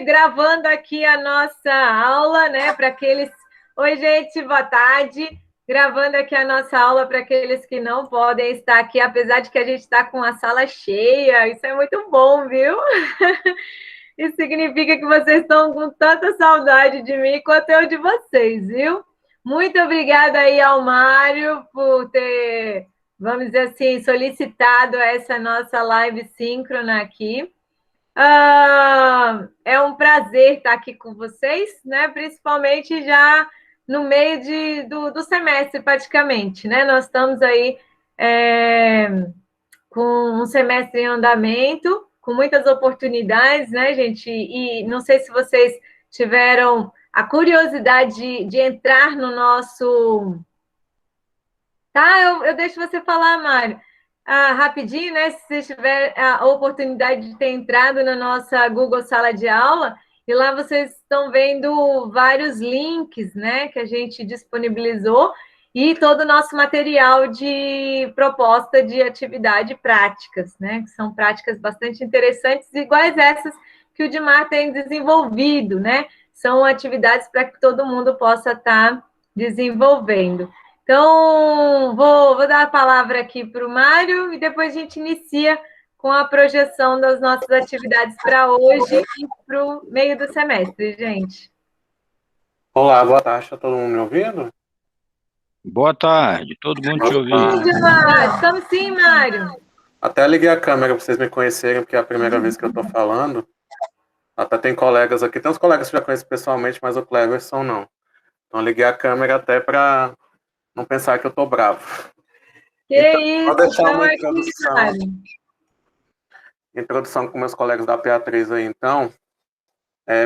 gravando aqui a nossa aula, né? Para aqueles. Oi, gente, boa tarde. Gravando aqui a nossa aula para aqueles que não podem estar aqui, apesar de que a gente está com a sala cheia. Isso é muito bom, viu? Isso significa que vocês estão com tanta saudade de mim quanto eu de vocês, viu? Muito obrigada aí ao Mário por ter, vamos dizer assim, solicitado essa nossa live síncrona aqui. É um prazer estar aqui com vocês, né? Principalmente já no meio do semestre, praticamente, né? Nós estamos aí com um semestre em andamento, com muitas oportunidades, né, gente? E não sei se vocês tiveram a curiosidade de entrar no nosso. Tá, eu deixo você falar, Mário. Rapidinho, né? Se você tiver a oportunidade de ter entrado na nossa Google Sala de Aula, e lá vocês estão vendo vários links, né, que a gente disponibilizou, e todo o nosso material de proposta de atividade práticas, né, que são práticas bastante interessantes, iguais essas que o Dimar tem desenvolvido, né? São atividades para que todo mundo possa estar desenvolvendo. Então, vou dar a palavra aqui para o Mário e depois a gente inicia com a projeção das nossas atividades para hoje e para o meio do semestre, gente. Olá, boa tarde. Está todo mundo me ouvindo? Boa tarde, todo mundo te ouvindo. Estamos sim, Mário. Até liguei a câmera para vocês me conhecerem, porque é a primeira vez que eu estou falando. Até tem colegas aqui, tem uns colegas que eu já conheço pessoalmente, mas o Cleverson não. Então liguei a câmera até para não pensar que eu estou bravo. Que então, isso, vou deixar uma introdução com meus colegas da PA3 aí, então.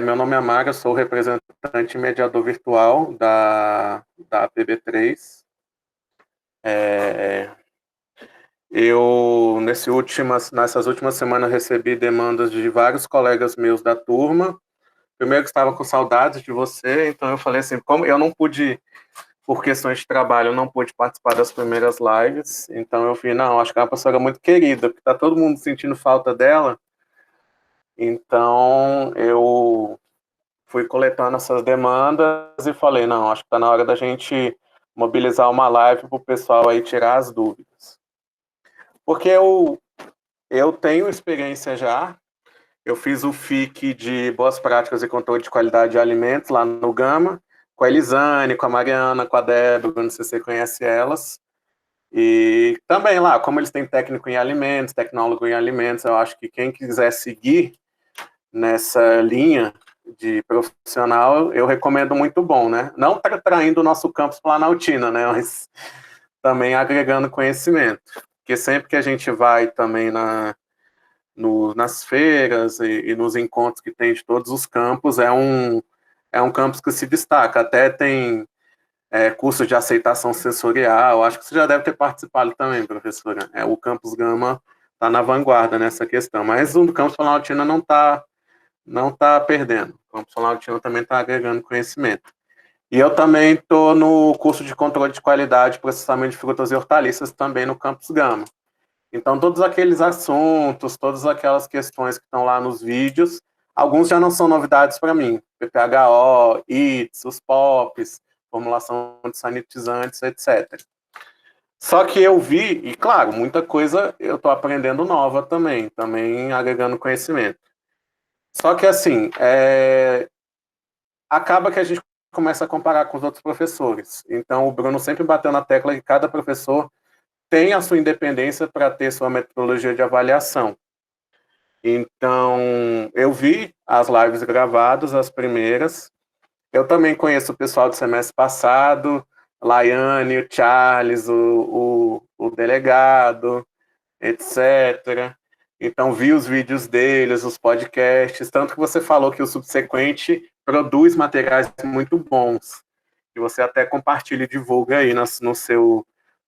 Meu nome é Mário, eu sou o representante mediador virtual da PB3. Eu, nessas últimas semanas, recebi demandas de vários colegas meus da turma. Primeiro que estavam com saudades de você, então eu falei assim, como eu não pude, por questões de trabalho, eu não pude participar das primeiras lives, então eu vi, não, acho que é uma professora muito querida, porque está todo mundo sentindo falta dela. Então eu fui coletando essas demandas e falei, não, acho que está na hora da gente mobilizar uma live para o pessoal aí tirar as dúvidas. Porque eu tenho experiência já, eu fiz o FIC de Boas Práticas e Controle de Qualidade de Alimentos lá no Gama, com a Elisane, com a Mariana, com a Débora, não sei se você conhece elas. E também lá, como eles têm técnico em alimentos, tecnólogo em alimentos, eu acho que quem quiser seguir nessa linha de profissional, eu recomendo muito bom, né? Não traindo o nosso campus Planaltina, né? Mas também agregando conhecimento. Porque sempre que a gente vai também nas feiras e nos encontros que tem de todos os campos, é um campus que se destaca. Até tem curso de aceitação sensorial, acho que você já deve ter participado também, professora. O Campus Gama está na vanguarda nessa questão, mas o Campus Planaltina não tá perdendo. O Campus Planaltina também está agregando conhecimento. E eu também estou no curso de controle de qualidade e processamento de frutas e hortaliças também no Campus Gama. Então, todos aqueles assuntos, todas aquelas questões que estão lá nos vídeos, alguns já não são novidades para mim. PPHO, ITS, os POPs, formulação de sanitizantes, etc. Só que eu vi, e claro, muita coisa eu estou aprendendo nova também agregando conhecimento. Só que assim, acaba que a gente começa a comparar com os outros professores. Então, o Bruno sempre bateu na tecla que cada professor tem a sua independência para ter sua metodologia de avaliação. Então, eu vi as lives gravadas, as primeiras. Eu também conheço o pessoal do semestre passado, Laiane, o Charles, o delegado, etc. Então, vi os vídeos deles, os podcasts, tanto que você falou que o Subsequente produz materiais muito bons, que você até compartilha e divulga aí nas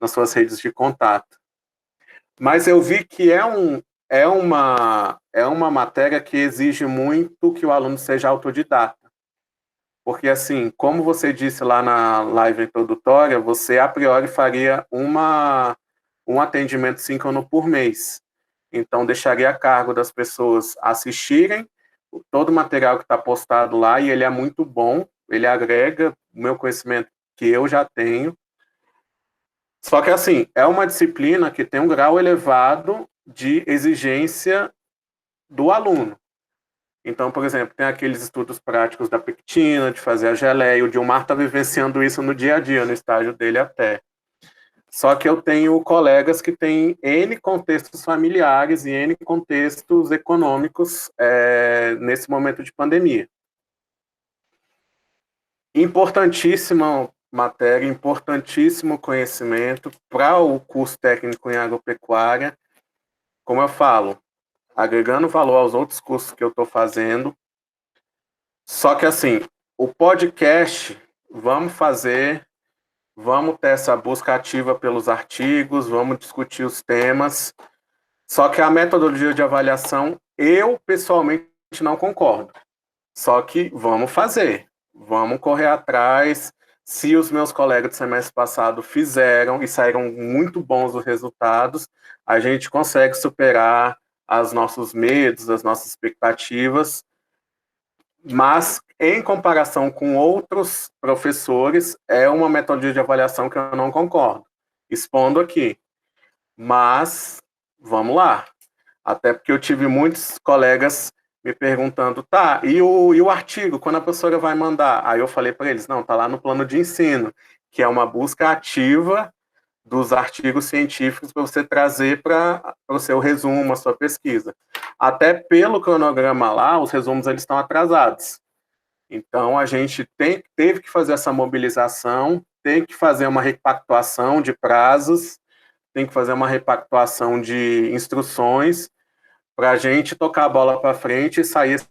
suas redes de contato. Mas eu vi que é uma matéria que exige muito que o aluno seja autodidata. Porque, assim, como você disse lá na live introdutória, você, a priori, faria um atendimento síncrono por mês. Então, deixaria a cargo das pessoas assistirem, todo o material que está postado lá, e ele é muito bom, ele agrega o meu conhecimento que eu já tenho. Só que, assim, é uma disciplina que tem um grau elevado de exigência do aluno. Então, por exemplo, tem aqueles estudos práticos da pectina, de fazer a geleia, o Dilmar está vivenciando isso no dia a dia, no estágio dele até. Só que eu tenho colegas que têm N contextos familiares e N contextos econômicos nesse momento de pandemia. Importantíssima matéria, importantíssimo conhecimento para o curso técnico em agropecuária. Como eu falo, agregando valor aos outros cursos que eu estou fazendo. Só que, assim, o podcast, vamos ter essa busca ativa pelos artigos, vamos discutir os temas. Só que a metodologia de avaliação, eu pessoalmente não concordo. Só que vamos fazer, vamos correr atrás. Se os meus colegas do semestre passado fizeram e saíram muito bons os resultados, a gente consegue superar os nossos medos, as nossas expectativas. Mas, em comparação com outros professores, é uma metodologia de avaliação que eu não concordo. Expondo aqui. Mas, vamos lá. Até porque eu tive muitos colegas me perguntando, tá, e o artigo, quando a professora vai mandar? Aí eu falei para eles, não, tá lá no plano de ensino, que é uma busca ativa dos artigos científicos para você trazer para o seu resumo, a sua pesquisa. Até pelo cronograma lá, os resumos eles estão atrasados. Então, a gente teve que fazer essa mobilização, tem que fazer uma repactuação de prazos, tem que fazer uma repactuação de instruções para a gente tocar a bola para frente e sair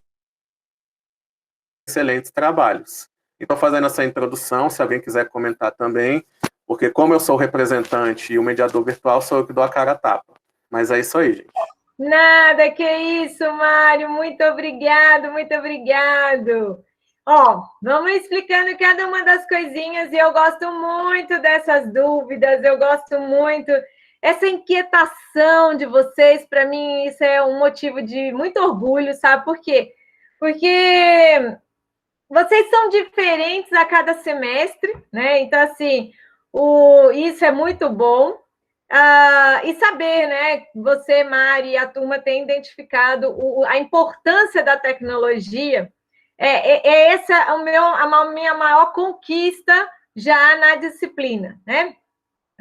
excelentes trabalhos. Então, fazendo essa introdução, se alguém quiser comentar também, porque como eu sou o representante e o mediador virtual, sou eu que dou a cara a tapa. Mas é isso aí, gente. Nada, que isso, Mário. Muito obrigado, muito obrigado. Ó, vamos explicando cada uma das coisinhas, e eu gosto muito dessas dúvidas, eu gosto muito essa inquietação de vocês. Para mim, isso é um motivo de muito orgulho, sabe por quê? Porque vocês são diferentes a cada semestre, né? Então, assim, isso é muito bom. E saber, né? Você, Mari, e a turma têm identificado a importância da tecnologia. Essa a minha maior conquista já na disciplina, né?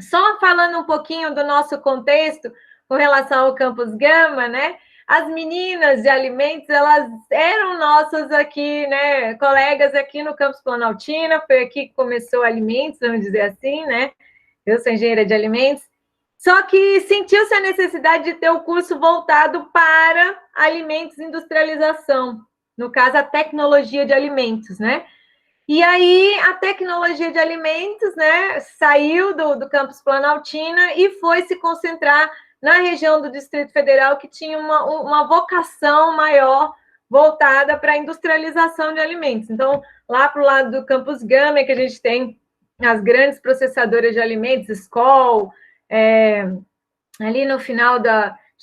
Só falando um pouquinho do nosso contexto com relação ao Campus Gama, né? As meninas de alimentos, elas eram nossas aqui, né? Colegas aqui no Campus Planaltina, foi aqui que começou alimentos, vamos dizer assim, né? Eu sou engenheira de alimentos. Só que sentiu-se a necessidade de ter o curso voltado para alimentos e industrialização, no caso, a tecnologia de alimentos, né? E aí, a tecnologia de alimentos, né, saiu do campus Planaltina e foi se concentrar na região do Distrito Federal, que tinha uma vocação maior voltada para a industrialização de alimentos. Então, lá para o lado do Campus Gama, que a gente tem as grandes processadoras de alimentos, Skol, ali no final de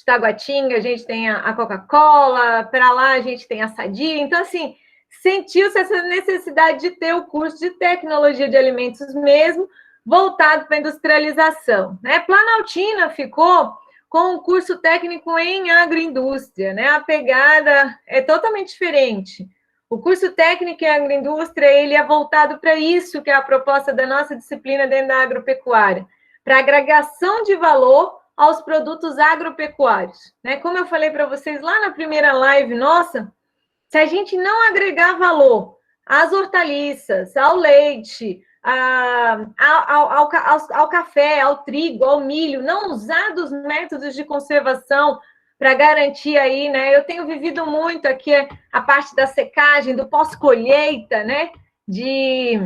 Taguatinga, a gente tem a Coca-Cola, para lá a gente tem a Sadia. Então, assim, sentiu-se essa necessidade de ter o curso de tecnologia de alimentos mesmo, voltado para a industrialização, né? Planaltina ficou com um curso técnico em agroindústria, né? A pegada é totalmente diferente. O curso técnico em agroindústria, ele é voltado para isso, que é a proposta da nossa disciplina dentro da agropecuária, para agregação de valor aos produtos agropecuários, né? Como eu falei para vocês lá na primeira live nossa, se a gente não agregar valor às hortaliças, ao leite, ao café, ao trigo, ao milho, não usar dos métodos de conservação para garantir aí, né? Eu tenho vivido muito aqui a parte da secagem, do pós-colheita, né? De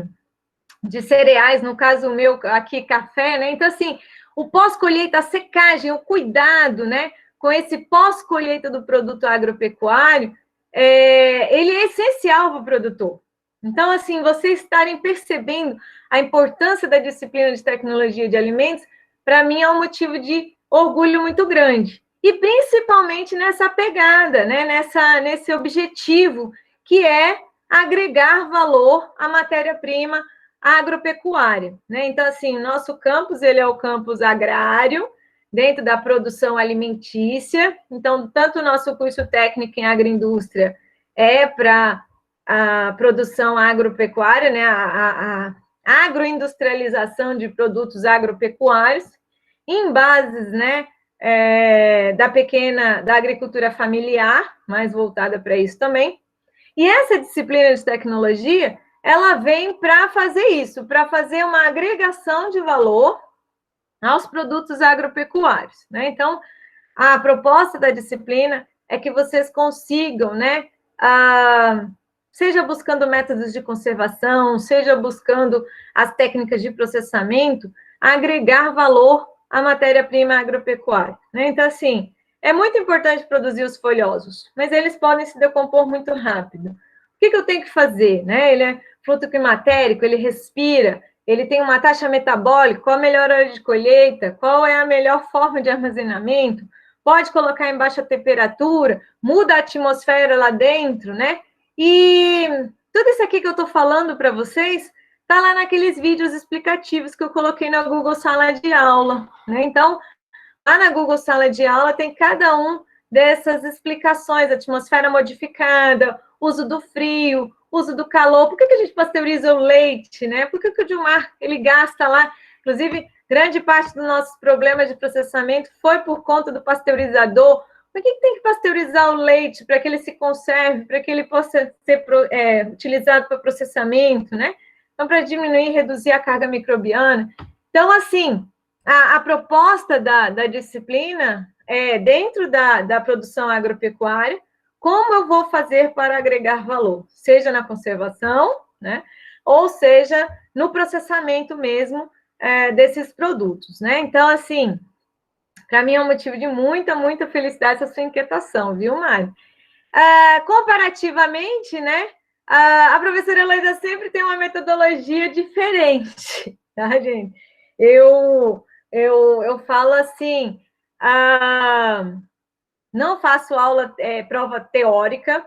cereais, no caso meu aqui, café, né? Então, assim, o pós-colheita, a secagem, o cuidado, né? Com esse pós-colheita do produto agropecuário, ele é essencial para o produtor. Então, assim, vocês estarem percebendo a importância da disciplina de tecnologia de alimentos, para mim é um motivo de orgulho muito grande. e principalmente nessa pegada, né, nesse objetivo, que é agregar valor à matéria-prima agropecuária, né? Então, assim, o nosso campus, ele é o campus agrário, dentro da produção alimentícia. Então, tanto o nosso curso técnico em agroindústria é para a produção agropecuária, né? A agroindustrialização de produtos agropecuários, em bases, né? Da agricultura familiar, mais voltada para isso também. E essa disciplina de tecnologia, ela vem para fazer isso, para fazer uma agregação de valor aos produtos agropecuários, né? Então, a proposta da disciplina é que vocês consigam, né, seja buscando métodos de conservação, seja buscando as técnicas de processamento, agregar valor à matéria-prima agropecuária, né? Então, assim, é muito importante produzir os folhosos, mas eles podem se decompor muito rápido. O que eu tenho que fazer, né? Ele é fruto climatérico, ele respira, ele tem uma taxa metabólica, qual a melhor hora de colheita, qual é a melhor forma de armazenamento, pode colocar em baixa temperatura, muda a atmosfera lá dentro, né? E tudo isso aqui que eu estou falando para vocês está lá naqueles vídeos explicativos que eu coloquei na Google Sala de Aula, né? Então, lá na Google Sala de Aula tem cada um dessas explicações, atmosfera modificada, uso do frio, uso do calor, por que a gente pasteuriza o leite, né? Por que o Dilmar, ele gasta lá, inclusive, grande parte dos nossos problemas de processamento foi por conta do pasteurizador. Por que tem que pasteurizar o leite para que ele se conserve, para que ele possa ser utilizado para processamento, né? Então, para diminuir e reduzir a carga microbiana. Então, assim, a proposta da disciplina é, dentro da produção agropecuária, como eu vou fazer para agregar valor, seja na conservação, né, ou seja, no processamento mesmo desses produtos, né? Então, assim, para mim é um motivo de muita, muita felicidade essa sua inquietação, viu, Mari? Comparativamente, né, a professora Heloísa sempre tem uma metodologia diferente, tá, gente? Eu falo assim, não faço aula, prova teórica,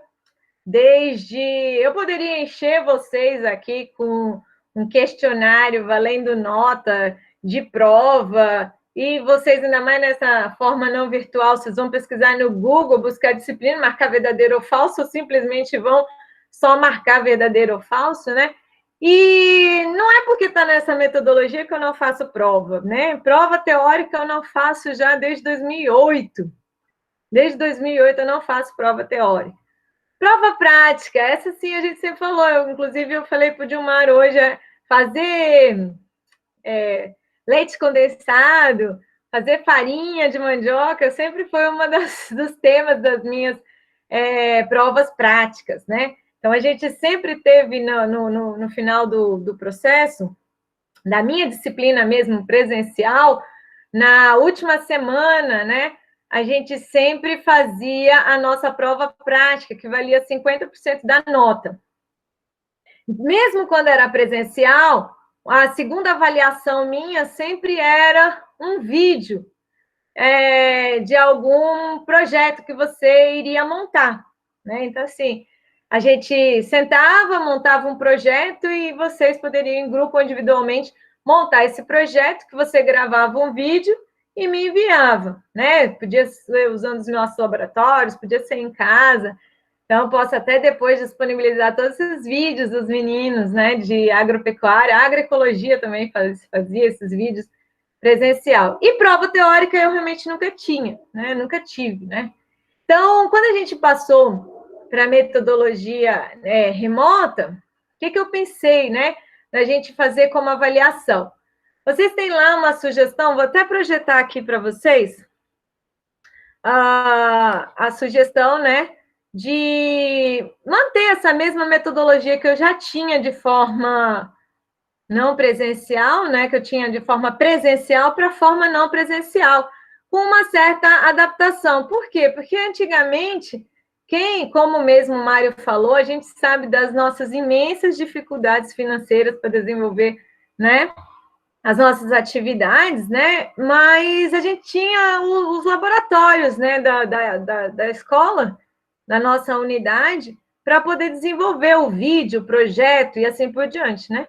eu poderia encher vocês aqui com um questionário valendo nota de prova, e vocês, ainda mais nessa forma não virtual, vocês vão pesquisar no Google, buscar disciplina, marcar verdadeiro ou falso, ou simplesmente vão só marcar verdadeiro ou falso, né? E não é porque está nessa metodologia que eu não faço prova, né? Prova teórica eu não faço já desde 2008. Desde 2008 eu não faço prova teórica. Prova prática, essa sim a gente sempre falou. Inclusive, eu falei para o Dilmar hoje, fazer leite condensado, fazer farinha de mandioca, sempre foi um dos temas das minhas provas práticas, né? Então, a gente sempre teve no final do processo, da minha disciplina mesmo presencial, na última semana, né? A gente sempre fazia a nossa prova prática, que valia 50% da nota. Mesmo quando era presencial, a segunda avaliação minha sempre era um vídeo de algum projeto que você iria montar, né? Então, assim, a gente sentava, montava um projeto e vocês poderiam, em grupo ou individualmente, montar esse projeto, que você gravava um vídeo e me enviava, né? Podia ser usando os nossos laboratórios, podia ser em casa. Então, eu posso até depois disponibilizar todos esses vídeos dos meninos, né, de agropecuária, agroecologia também fazia esses vídeos presencial. E prova teórica eu realmente nunca tinha, né, nunca tive, né. Então, quando a gente passou para a metodologia remota, o que eu pensei, né, da gente fazer como avaliação? Vocês têm lá uma sugestão, vou até projetar aqui para vocês, a sugestão, né, de manter essa mesma metodologia que eu já tinha de forma não presencial, né, que eu tinha de forma presencial para forma não presencial, com uma certa adaptação. Por quê? Porque antigamente, como mesmo o Mário falou, a gente sabe das nossas imensas dificuldades financeiras para desenvolver, né, as nossas atividades, né? Mas a gente tinha os laboratórios, né, da escola, da nossa unidade, para poder desenvolver o vídeo, o projeto e assim por diante, né?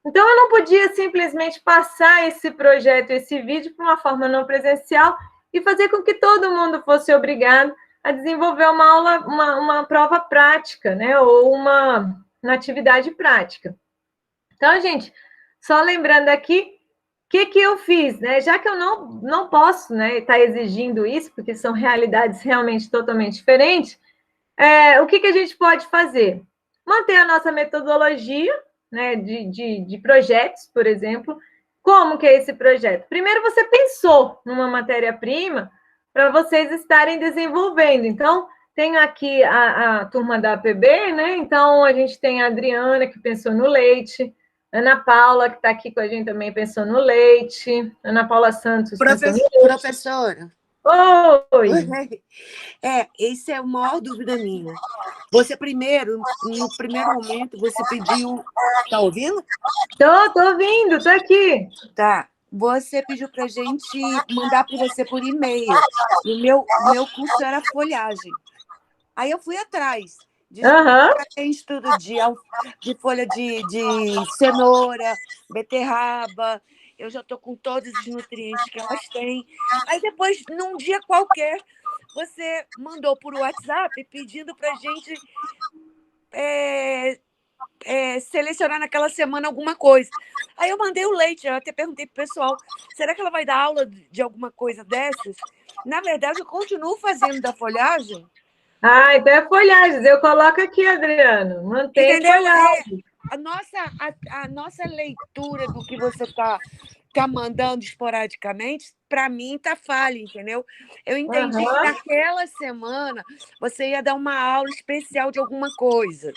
Então, eu não podia simplesmente passar esse projeto, esse vídeo, para uma forma não presencial e fazer com que todo mundo fosse obrigado a desenvolver uma aula, uma prova prática, né? Ou uma atividade prática. Então, gente, só lembrando aqui, o que eu fiz, né? Já que eu não posso, né, estar exigindo isso, porque são realidades realmente totalmente diferentes, o que a gente pode fazer? Manter a nossa metodologia, né, de projetos, por exemplo. Como que é esse projeto? Primeiro, você pensou numa matéria-prima para vocês estarem desenvolvendo. Então, tenho aqui a turma da APB, né? Então, a gente tem a Adriana, que pensou no leite, Ana Paula, que está aqui com a gente também, pensou no leite, Ana Paula Santos pensou no leite. Professora. Oi! Esse é a maior dúvida minha. Você primeiro, no primeiro momento, você pediu... Tá ouvindo? Tô ouvindo, tô aqui. Tá. Você pediu para a gente mandar para você por e-mail. O meu curso era folhagem. Aí eu fui atrás. Tem estudo de folha de cenoura, beterraba. Eu já estou com todos os nutrientes que elas têm. Aí depois, num dia qualquer, você mandou por WhatsApp pedindo para a gente selecionar naquela semana alguma coisa. Aí eu mandei o leite, eu até perguntei para o pessoal, será que ela vai dar aula de alguma coisa dessas? Na verdade, eu continuo fazendo da folhagem. Então é folhagem. Eu coloco aqui, Adriano. Mantém folhagem. A nossa leitura do que você está mandando esporadicamente, para mim, está falha, entendeu? Eu entendi que naquela semana você ia dar uma aula especial de alguma coisa.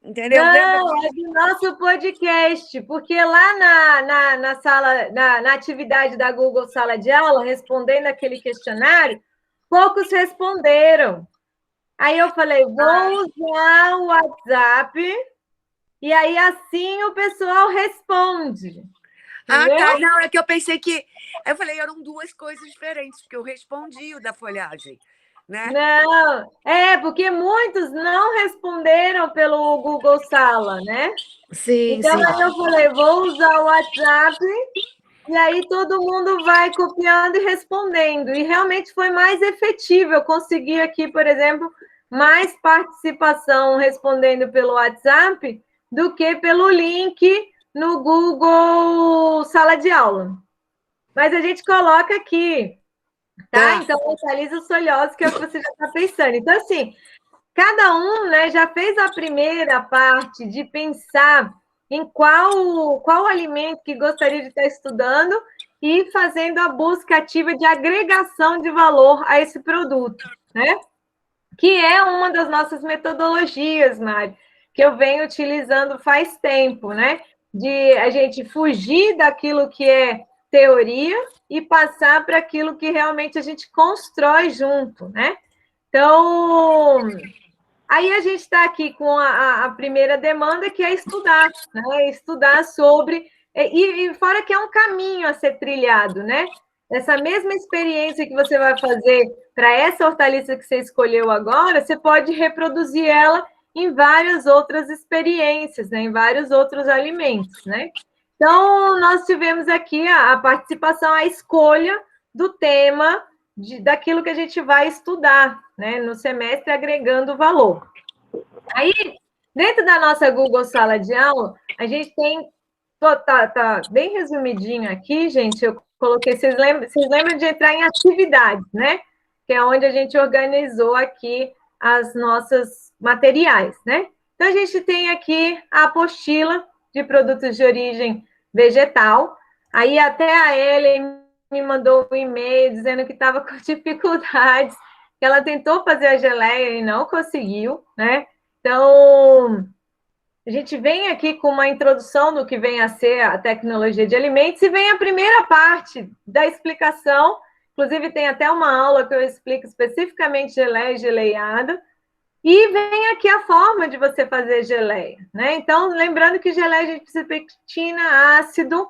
Entendeu? Não, é do nosso podcast, porque lá na sala, na atividade da Google Sala de Aula, respondendo aquele questionário, poucos responderam. Aí eu falei, vou usar o WhatsApp, e aí assim o pessoal responde. Entendeu? Tá. Não, é que eu pensei que... Eu falei, eram duas coisas diferentes, porque eu respondi o da folhagem. Né? Não, porque muitos não responderam pelo Google Sala, né? Sim, então, sim. aí eu falei, vou usar o WhatsApp, e aí todo mundo vai copiando e respondendo. E realmente foi mais efetivo. Eu consegui aqui, por exemplo, mais participação respondendo pelo WhatsApp do que pelo link no Google Sala de Aula. Mas a gente coloca aqui, tá? Então, mentaliza Solhosa, que é o que você já está pensando. Então, assim, cada um, né, já fez a primeira parte de pensar em qual alimento que gostaria de estar estudando e fazendo a busca ativa de agregação de valor a esse produto, né? Que é uma das nossas metodologias, Mari, que eu venho utilizando faz tempo, né? De a gente fugir daquilo que é teoria e passar para aquilo que realmente a gente constrói junto, né? Então, aí a gente está aqui com a primeira demanda, que é estudar, né? Estudar sobre... E fora que é um caminho a ser trilhado, né? Essa mesma experiência que você vai fazer para essa hortaliça que você escolheu agora, você pode reproduzir ela em várias outras experiências, né? Em vários outros alimentos, né? Então, nós tivemos aqui a participação, a escolha do tema daquilo que a gente vai estudar, né, no semestre, agregando valor. Aí, dentro da nossa Google Sala de Aula, a gente tem... Tá bem resumidinho aqui, gente, eu coloquei... Vocês lembram de entrar em atividades, né? Que é onde a gente organizou aqui as nossas materiais, né? Então, a gente tem aqui a apostila de produtos de origem vegetal. Aí, até a Ellen me mandou um e-mail dizendo que estava com dificuldades, que ela tentou fazer a geleia e não conseguiu, né? Então, a gente vem aqui com uma introdução do que vem a ser a tecnologia de alimentos e vem a primeira parte da explicação. Inclusive, tem até uma aula que eu explico especificamente geleia e geleiada. E vem aqui a forma de você fazer geleia, né? Então, lembrando que geleia a gente precisa de pectina, ácido,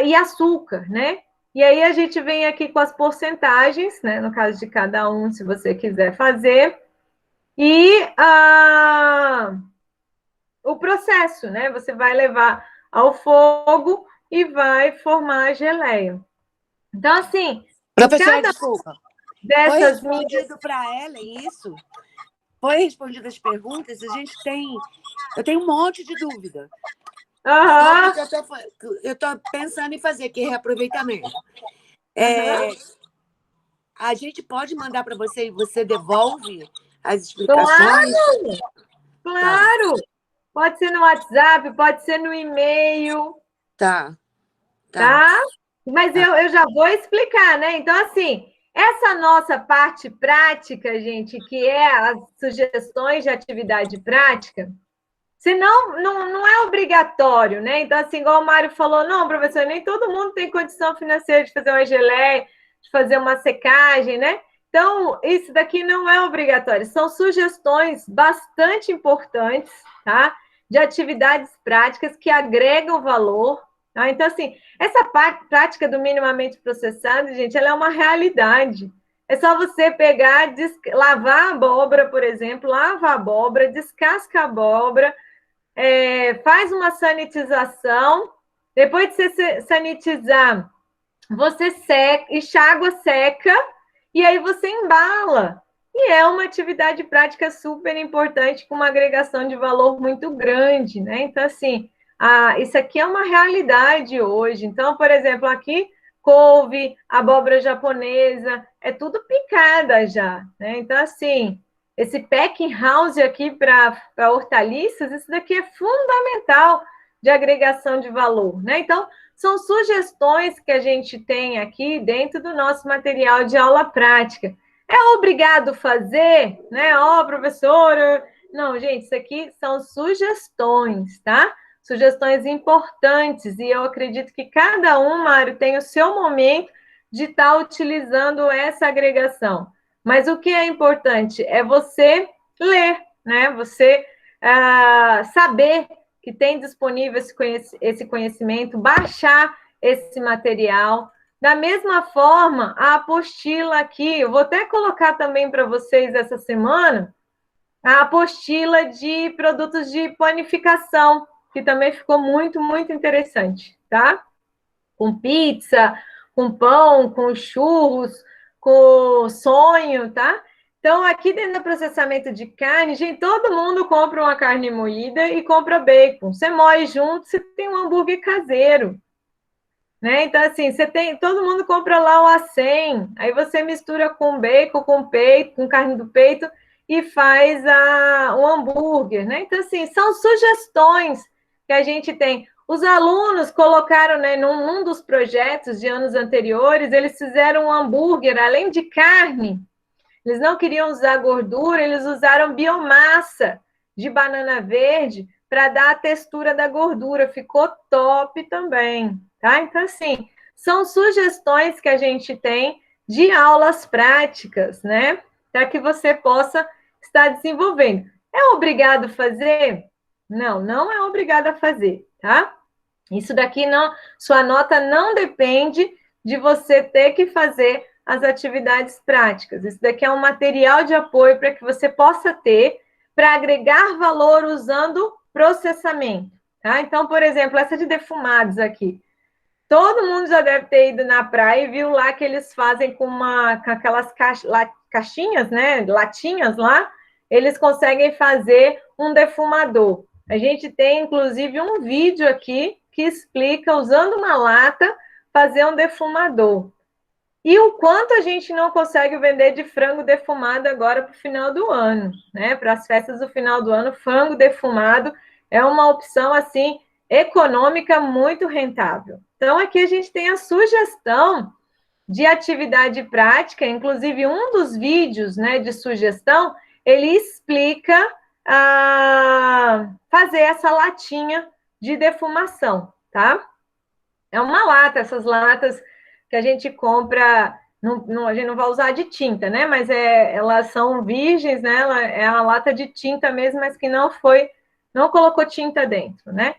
e açúcar, né? E aí a gente vem aqui com as porcentagens, né? No caso de cada um, se você quiser fazer. E o processo, né? Você vai levar ao fogo e vai formar a geleia. Então, assim, professora, desculpa. Foi dessas respondido para Ellen isso? Foi respondido as perguntas? Eu tenho um monte de dúvida. Eu estou pensando em fazer aqui reaproveitamento. A gente pode mandar para você e você devolve as explicações? Claro! Tá. Pode ser no WhatsApp, pode ser no e-mail. Tá? Mas eu já vou explicar, né? Então, assim, essa nossa parte prática, gente, que é as sugestões de atividade prática, senão não é obrigatório, né? Então, assim, igual o Mário falou, não, professor, nem todo mundo tem condição financeira de fazer uma geleia, de fazer uma secagem, né? Então, isso daqui não é obrigatório, são sugestões bastante importantes, tá? De atividades práticas que agregam valor. Tá? Então, assim, essa prática do minimamente processado, gente, ela é uma realidade. É só você pegar, lavar a abóbora, por exemplo, lava a abóbora, descasca a abóbora, faz uma sanitização. Depois de você sanitizar, você seca, enxágua, seca, e aí você embala. E é uma atividade prática super importante, com uma agregação de valor muito grande, né? Então, assim, isso aqui é uma realidade hoje. Então, por exemplo, aqui, couve, abóbora japonesa, é tudo picada já, né? Então, assim, esse packing house aqui para hortaliças, isso daqui é fundamental de agregação de valor, né? Então, são sugestões que a gente tem aqui dentro do nosso material de aula prática. É obrigado fazer, né? Professora. Não, gente, isso aqui são sugestões, tá? Sugestões importantes, e eu acredito que cada um, Mário, tem o seu momento de estar utilizando essa agregação. Mas o que é importante é você ler, né? Você saber que tem disponível esse conhecimento, baixar esse material. Da mesma forma, a apostila aqui, eu vou até colocar também para vocês essa semana, a apostila de produtos de panificação, que também ficou muito, muito interessante, tá? Com pizza, com pão, com churros, com sonho, tá? Então, aqui dentro do processamento de carne, gente, todo mundo compra uma carne moída e compra bacon. Você moe junto, você tem um hambúrguer caseiro. Né? Então, assim, todo mundo compra lá o acém, aí você mistura com bacon, com peito, com carne do peito e faz um hambúrguer, né? Então, assim, são sugestões que a gente tem. Os alunos colocaram, né, num dos projetos de anos anteriores, eles fizeram um hambúrguer, além de carne, eles não queriam usar gordura, eles usaram biomassa de banana verde para dar a textura da gordura. Ficou top também, tá? Então, assim, são sugestões que a gente tem de aulas práticas, né? Para que você possa estar desenvolvendo. É obrigado a fazer? Não, não é obrigado a fazer, tá? Isso daqui não, sua nota não depende de você ter que fazer as atividades práticas. Isso daqui é um material de apoio para que você possa ter para agregar valor usando processamento. Tá? Então, por exemplo, essa de defumados aqui. Todo mundo já deve ter ido na praia e viu lá que eles fazem com aquelas caixinhas, né? Latinhas lá, eles conseguem fazer um defumador. A gente tem, inclusive, um vídeo aqui que explica, usando uma lata, fazer um defumador. E o quanto a gente não consegue vender de frango defumado agora para o final do ano, né? Para as festas do final do ano, frango defumado é uma opção, assim, econômica muito rentável. Então, aqui a gente tem a sugestão de atividade prática, inclusive um dos vídeos, né, de sugestão, ele explica fazer essa latinha de defumação, tá? É uma lata, essas latas que a gente compra, a gente não vai usar de tinta, né? Mas elas são virgens, né? É a lata de tinta mesmo, mas que não colocou tinta dentro, né?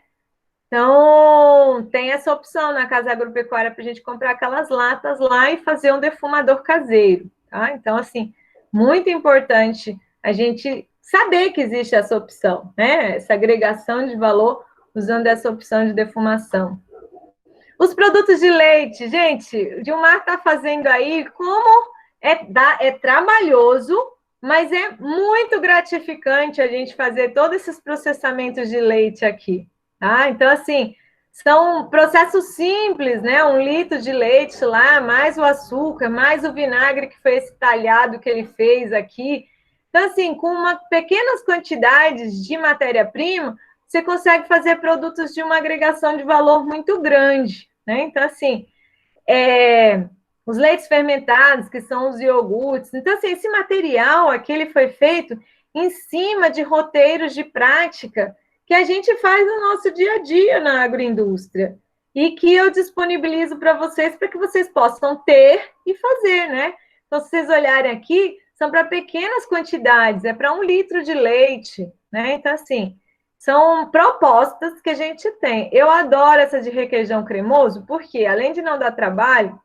Então, tem essa opção na Casa Agropecuária para a gente comprar aquelas latas lá e fazer um defumador caseiro, tá? Então, assim, muito importante a gente saber que existe essa opção, né? Essa agregação de valor usando essa opção de defumação. Os produtos de leite, gente, o Gilmar está fazendo aí, como é trabalhoso, mas é muito gratificante a gente fazer todos esses processamentos de leite aqui, tá? Então, assim, são processos simples, né? 1 litro de leite lá, mais o açúcar, mais o vinagre, que foi esse talhado que ele fez aqui. Então, assim, com pequenas quantidades de matéria-prima, você consegue fazer produtos de uma agregação de valor muito grande, né? Então, assim, os leites fermentados, que são os iogurtes. Então, assim, esse material aqui, ele foi feito em cima de roteiros de prática que a gente faz no nosso dia a dia na agroindústria e que eu disponibilizo para vocês, para que vocês possam ter e fazer, né? Então, se vocês olharem aqui, são para pequenas quantidades, é para 1 litro de leite, né? Então, assim, são propostas que a gente tem. Eu adoro essa de requeijão cremoso, porque além de não dar trabalho,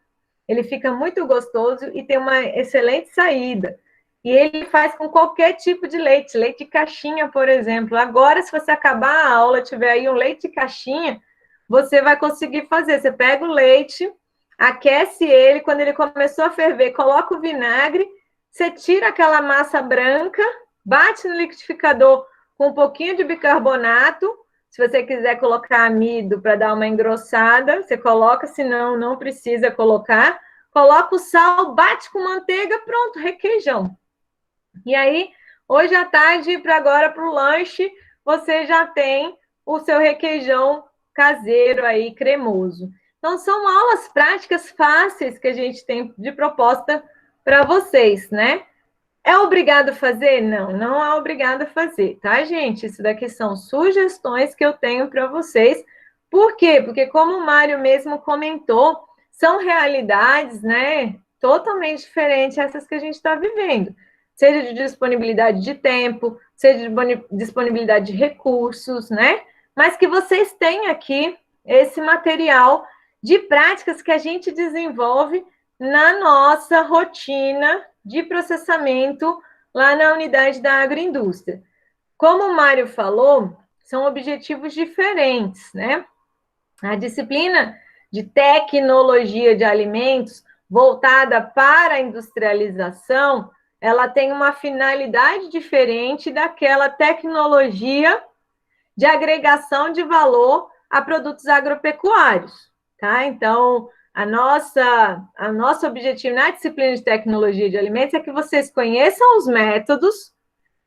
ele fica muito gostoso e tem uma excelente saída. E ele faz com qualquer tipo de leite, leite de caixinha, por exemplo. Agora, se você acabar a aula, tiver aí um leite de caixinha, você vai conseguir fazer. Você pega o leite, aquece ele, quando ele começou a ferver, coloca o vinagre, você tira aquela massa branca, bate no liquidificador com um pouquinho de bicarbonato. Se você quiser colocar amido para dar uma engrossada, você coloca, senão não precisa colocar. Coloca o sal, bate com manteiga, pronto, requeijão. E aí, hoje à tarde, para agora, para o lanche, você já tem o seu requeijão caseiro aí, cremoso. Então, são aulas práticas fáceis que a gente tem de proposta para vocês, né? É obrigado a fazer? Não, não é obrigado a fazer, tá, gente? Isso daqui são sugestões que eu tenho para vocês. Por quê? Porque, como o Mário mesmo comentou, são realidades, né, totalmente diferentes essas que a gente está vivendo. Seja de disponibilidade de tempo, seja de disponibilidade de recursos, né? Mas que vocês têm aqui esse material de práticas que a gente desenvolve na nossa rotina de processamento lá na unidade da agroindústria. Como o Mário falou, são objetivos diferentes, né? A disciplina de tecnologia de alimentos voltada para a industrialização, ela tem uma finalidade diferente daquela tecnologia de agregação de valor a produtos agropecuários, tá? Então, a nosso objetivo na disciplina de tecnologia de alimentos é que vocês conheçam os métodos,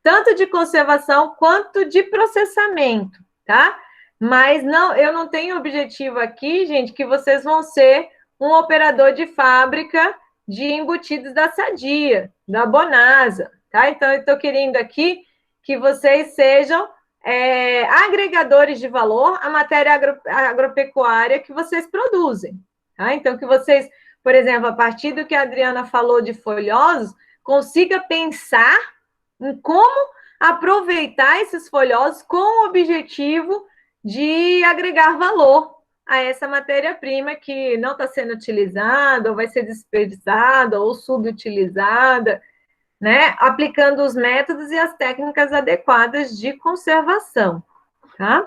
tanto de conservação quanto de processamento, tá? Mas não, eu não tenho objetivo aqui, gente, que vocês vão ser um operador de fábrica de embutidos da Sadia, da Bonasa, tá? Então, eu estou querendo aqui que vocês sejam agregadores de valor à matéria agropecuária que vocês produzem, tá? Então, que vocês, por exemplo, a partir do que a Adriana falou de folhosos, consiga pensar em como aproveitar esses folhosos com o objetivo de agregar valor a essa matéria-prima que não está sendo utilizada, ou vai ser desperdiçada, ou subutilizada, né? Aplicando os métodos e as técnicas adequadas de conservação, tá?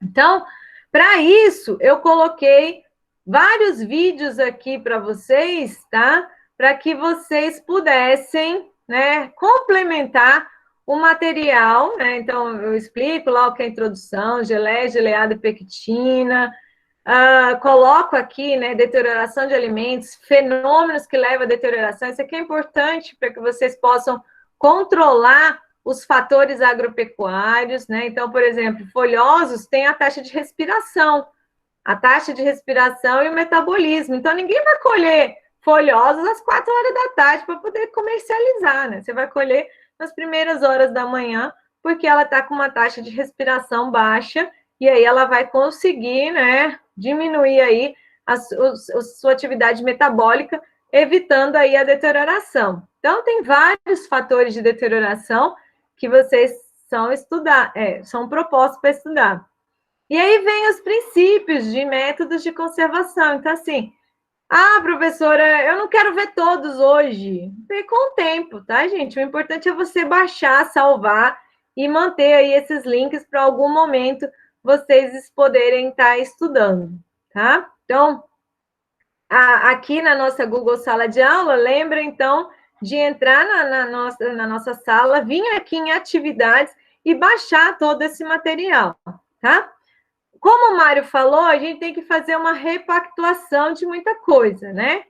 Então, para isso, eu coloquei vários vídeos aqui para vocês, tá? Para que vocês pudessem, né, complementar o material, né? Então, eu explico lá o que é a introdução, geleia, geleada pectina, coloco aqui, né, deterioração de alimentos, fenômenos que levam à deterioração. Isso aqui é importante para que vocês possam controlar os fatores agropecuários, né? Então, por exemplo, folhosos têm a taxa de respiração e o metabolismo. Então, ninguém vai colher folhosos às 4 horas da tarde para poder comercializar, né? Você vai colher nas primeiras horas da manhã, porque ela está com uma taxa de respiração baixa, e aí ela vai conseguir, né, diminuir aí a sua atividade metabólica, evitando aí a deterioração. Então, tem vários fatores de deterioração que vocês são propostos para estudar. E aí vem os princípios de métodos de conservação. Então, assim, professora, eu não quero ver todos hoje. Vê com o tempo, tá, gente? O importante é você baixar, salvar e manter aí esses links para algum momento vocês poderem estar estudando, tá? Então, aqui na nossa Google Sala de Aula, lembra, então, de entrar na nossa sala, vir aqui em atividades e baixar todo esse material, tá? Como o Mário falou, a gente tem que fazer uma repactuação de muita coisa, né?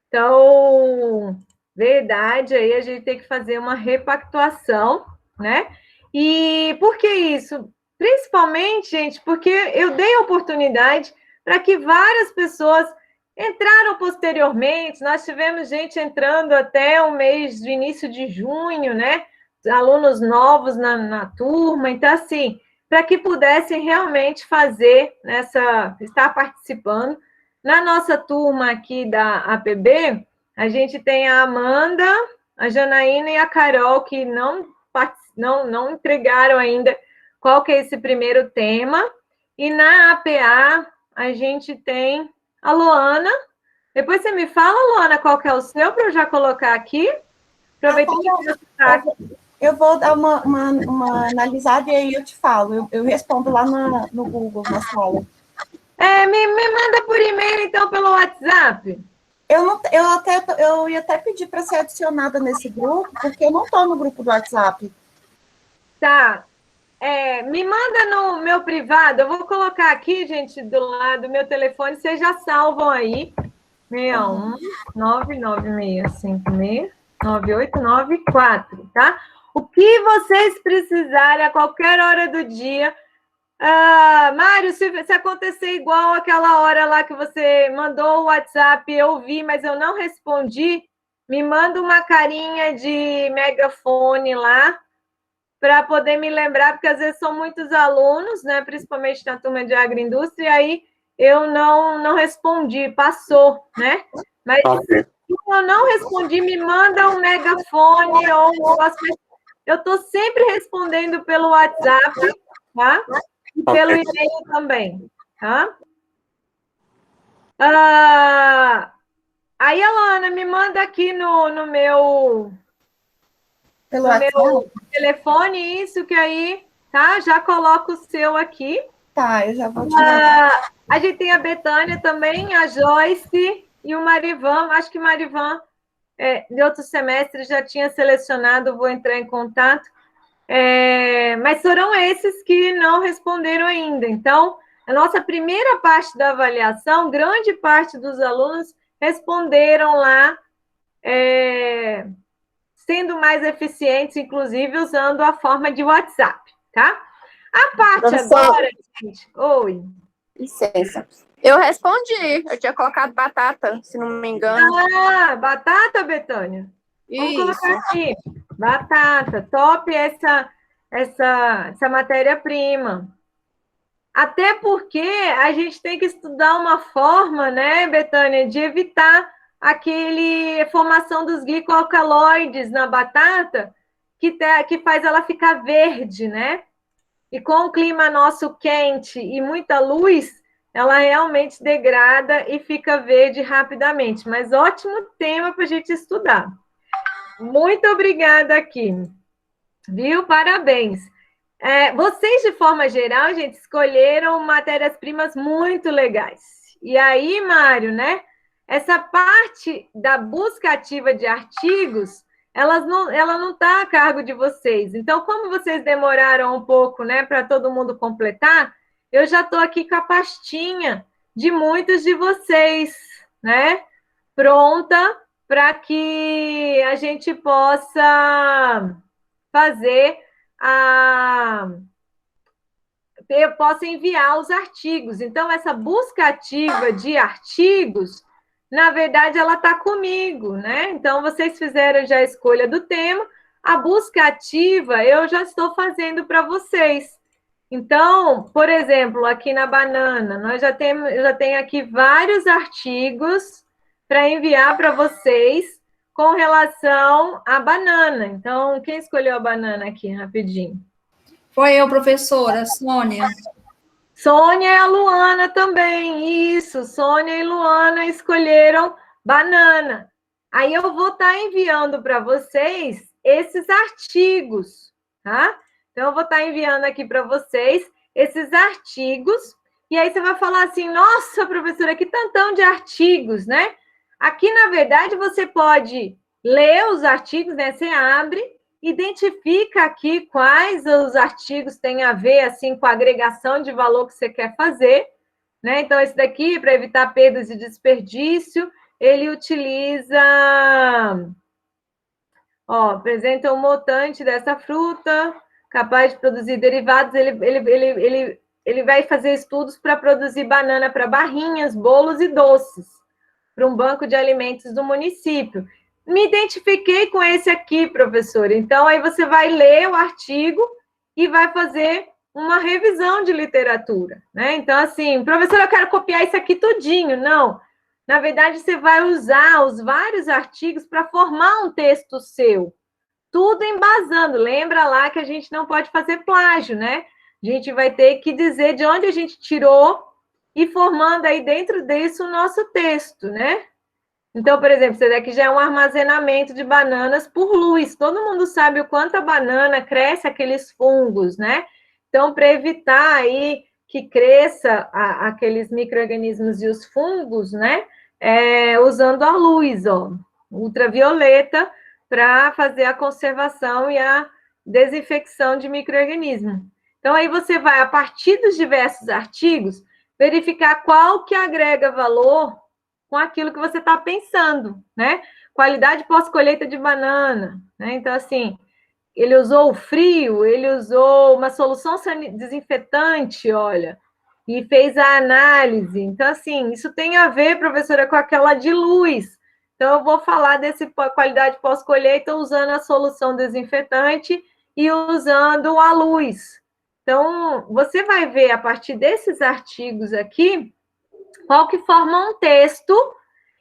Então, verdade, aí a gente tem que fazer uma repactuação, né? E por que isso? Principalmente, gente, porque eu dei oportunidade para que várias pessoas entraram posteriormente, nós tivemos gente entrando até o mês de início de junho, né? Alunos novos na turma, então, assim, para que pudessem realmente fazer estar participando. Na nossa turma aqui da APB, a gente tem a Amanda, a Janaína e a Carol, que não entregaram ainda qual que é esse primeiro tema. E na APA, a gente tem a Luana. Depois você me fala, Luana, qual que é o seu, para eu já colocar aqui. Aproveita que você está aqui. Eu vou dar uma analisada e aí eu te falo. Eu respondo lá no Google, na sala. Me manda por e-mail, então, pelo WhatsApp. Eu ia até pedir para ser adicionada nesse grupo, porque eu não estou no grupo do WhatsApp. Tá. Me manda no meu privado. Eu vou colocar aqui, gente, do lado do meu telefone. Vocês já salvam aí. 61 99656 9894, tá? O que vocês precisarem a qualquer hora do dia. Mário, se acontecer igual aquela hora lá que você mandou o WhatsApp, eu vi, mas eu não respondi, me manda uma carinha de megafone lá, para poder me lembrar, porque às vezes são muitos alunos, né, principalmente na turma de agroindústria, e aí eu não respondi, passou, né? Mas se eu não respondi, me manda um megafone ou um negócio. Eu estou sempre respondendo pelo WhatsApp, tá? E pelo e-mail também, tá? Aí, Alana, me manda aqui no meu... Pelo meu telefone, isso que aí, tá? Já coloco o seu aqui. Tá, eu já vou te mandar. A gente tem a Betânia também, a Joyce e o Marivan. Acho que o Marivan, de outro semestre, já tinha selecionado, vou entrar em contato. Mas foram esses que não responderam ainda. Então, a nossa primeira parte da avaliação, grande parte dos alunos responderam lá, sendo mais eficientes, inclusive usando a forma de WhatsApp, tá? A parte agora, gente... Oi. Licença. Eu respondi. Eu tinha colocado batata, se não me engano. Batata, Betânia? Isso. Vamos colocar aqui. Batata. Top essa matéria-prima. Até porque a gente tem que estudar uma forma, né, Betânia, de evitar aquele formação dos glicoalcaloides na batata que faz ela ficar verde, né? E com o clima nosso quente e muita luz, ela realmente degrada e fica verde rapidamente. Mas ótimo tema para a gente estudar. Muito obrigada aqui. Viu? Parabéns. Vocês, de forma geral, gente, escolheram matérias-primas muito legais. E aí, Mário, né? Essa parte da busca ativa de artigos, ela não está a cargo de vocês. Então, como vocês demoraram um pouco, né, para todo mundo completar, eu já estou aqui com a pastinha de muitos de vocês, né, pronta para que a gente possa fazer eu posso enviar os artigos. Então, essa busca ativa de artigos, na verdade, ela está comigo, né? Então, vocês fizeram já a escolha do tema, a busca ativa eu já estou fazendo para vocês. Então, por exemplo, aqui na banana, eu já tenho aqui vários artigos para enviar para vocês com relação à banana. Então, quem escolheu a banana aqui, rapidinho? Foi eu, professora, Sônia. Sônia e a Luana também, isso. Sônia e Luana escolheram banana. Aí eu vou estar enviando para vocês esses artigos, tá? Então, eu vou estar enviando aqui para vocês esses artigos. E aí você vai falar assim, nossa, professora, que tantão de artigos, né? Aqui, na verdade, você pode ler os artigos, né? Você abre, identifica aqui quais os artigos têm a ver, assim, com a agregação de valor que você quer fazer, né? Então, esse daqui, para evitar perdas e desperdício, ele utiliza... Ó, apresenta um mutante dessa fruta, capaz de produzir derivados, ele vai fazer estudos para produzir banana para barrinhas, bolos e doces, para um banco de alimentos do município. Me identifiquei com esse aqui, professora. Então, aí você vai ler o artigo e vai fazer uma revisão de literatura, né? Então, assim, professora, eu quero copiar isso aqui tudinho. Não. Na verdade, você vai usar os vários artigos para formar um texto seu. Tudo embasando. Lembra lá que a gente não pode fazer plágio, né? A gente vai ter que dizer de onde a gente tirou e formando aí dentro disso o nosso texto, né? Então, por exemplo, isso daqui já é um armazenamento de bananas por luz. Todo mundo sabe o quanto a banana cresce aqueles fungos, né? Então, para evitar aí que cresça aqueles micro-organismos e os fungos, né? Usando a luz, ó, ultravioleta, para fazer a conservação e a desinfecção de micro-organismos. Então, aí você vai, a partir dos diversos artigos, verificar qual que agrega valor com aquilo que você está pensando, né? Qualidade pós-colheita de banana, né? Então, assim, ele usou o frio, ele usou uma solução desinfetante, olha, e fez a análise. Então, assim, isso tem a ver, professora, com aquela de luz. Então, eu vou falar desse qualidade pós-colheita usando a solução desinfetante e usando a luz. Então, você vai ver a partir desses artigos aqui, qual que forma um texto,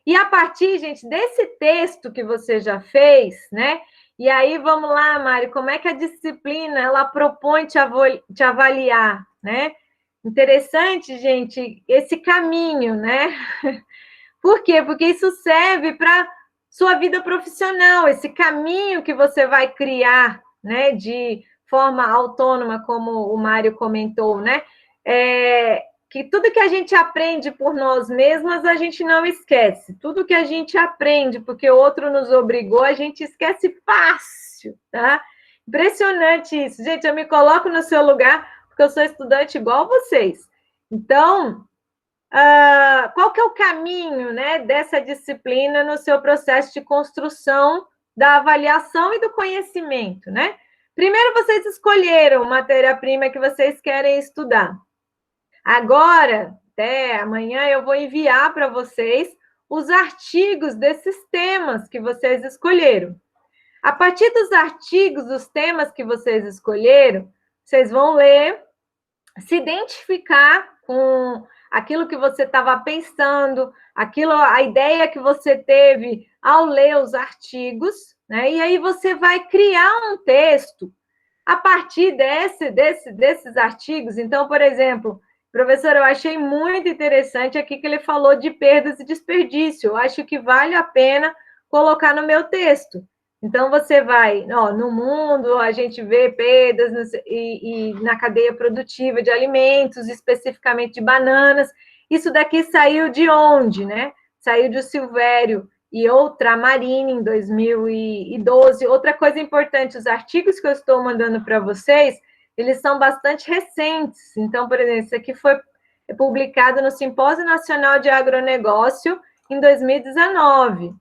e a partir, gente, desse texto que você já fez, né? E aí, vamos lá, Mari, como é que a disciplina, ela propõe te avaliar, né? Interessante, gente, esse caminho, né? Por quê? Porque isso serve para sua vida profissional, esse caminho que você vai criar, né, de forma autônoma, como o Mário comentou, né? Que tudo que a gente aprende por nós mesmas, a gente não esquece. Tudo que a gente aprende porque o outro nos obrigou, a gente esquece fácil, tá? Impressionante isso. Gente, eu me coloco no seu lugar, porque eu sou estudante igual vocês. Então, qual que é o caminho, né, dessa disciplina no seu processo de construção da avaliação e do conhecimento, né? Primeiro, vocês escolheram matéria-prima que vocês querem estudar. Agora, até amanhã, eu vou enviar para vocês os artigos desses temas que vocês escolheram. A partir dos artigos, dos temas que vocês escolheram, vocês vão ler, se identificar com aquilo que você estava pensando, a ideia que você teve ao ler os artigos, né? E aí você vai criar um texto a partir desses artigos. Então, por exemplo, professor, eu achei muito interessante aqui que ele falou de perdas e desperdício. Eu acho que vale a pena colocar no meu texto. Então, você vai, no mundo, a gente vê perdas e na cadeia produtiva de alimentos, especificamente de bananas. Isso daqui saiu de onde, né? Saiu de Silvério e Ultramarine, em 2012. Outra coisa importante, os artigos que eu estou mandando para vocês, eles são bastante recentes. Então, por exemplo, esse aqui foi publicado no Simpósio Nacional de Agronegócio em 2019.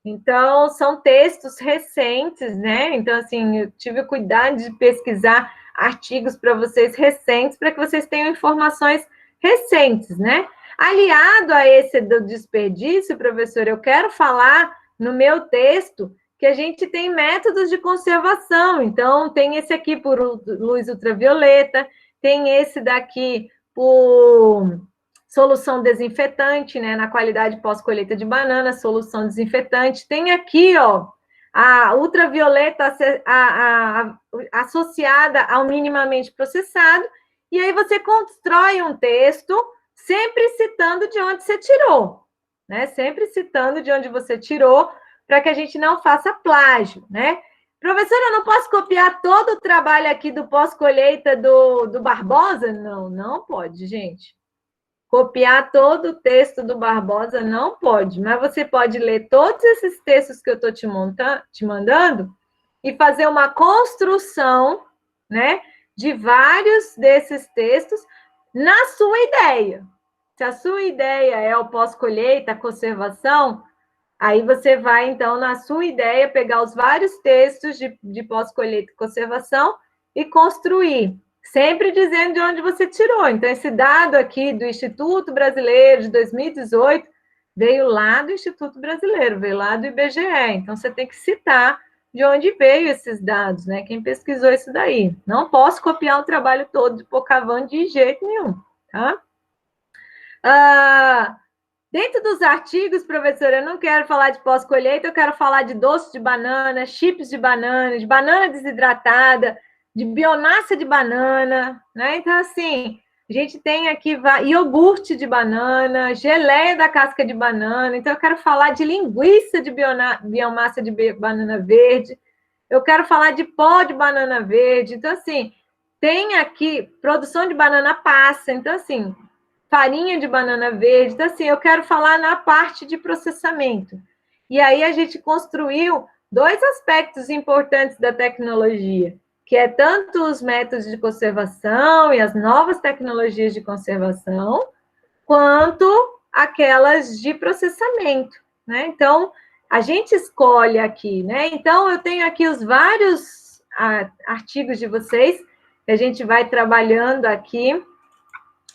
Então, são textos recentes, né? Então, assim, eu tive o cuidado de pesquisar artigos para vocês recentes, para que vocês tenham informações recentes, né? Aliado a esse do desperdício, professor, eu quero falar no meu texto que a gente tem métodos de conservação. Então, tem esse aqui por luz ultravioleta, tem esse daqui por solução desinfetante, né, na qualidade pós-colheita de banana, solução desinfetante. Tem aqui, ó, a ultravioleta associada ao minimamente processado, e aí você constrói um texto sempre citando de onde você tirou, né? Sempre citando de onde você tirou, para que a gente não faça plágio, né? Professora, eu não posso copiar todo o trabalho aqui do pós-colheita do Barbosa? Não, não pode, gente. Copiar todo o texto do Barbosa não pode, mas você pode ler todos esses textos que eu estou te mandando e fazer uma construção, né, de vários desses textos na sua ideia. Se a sua ideia é o pós-colheita, a conservação, aí você vai, então, na sua ideia, pegar os vários textos de pós-colheita e conservação e construir, sempre dizendo de onde você tirou. Então, esse dado aqui do Instituto Brasileiro de 2018 veio lá do Instituto Brasileiro, veio lá do IBGE. Então, você tem que citar de onde veio esses dados, né? Quem pesquisou isso daí. Não posso copiar o trabalho todo de Pocahontas de jeito nenhum, tá? Dentro dos artigos, professora, eu não quero falar de pós-colheita, eu quero falar de doce de banana, chips de banana desidratada, de biomassa de banana, né? Então, assim, a gente tem aqui iogurte de banana, geleia da casca de banana. Então, eu quero falar de linguiça de biomassa de banana verde. Eu quero falar de pó de banana verde. Então, assim, tem aqui produção de banana passa. Então, assim, farinha de banana verde. Então, assim, eu quero falar na parte de processamento. E aí a gente construiu 2 aspectos importantes da tecnologia, que é tanto os métodos de conservação e as novas tecnologias de conservação, quanto aquelas de processamento, né? Então, a gente escolhe aqui, né? Então, eu tenho aqui os vários artigos de vocês, que a gente vai trabalhando aqui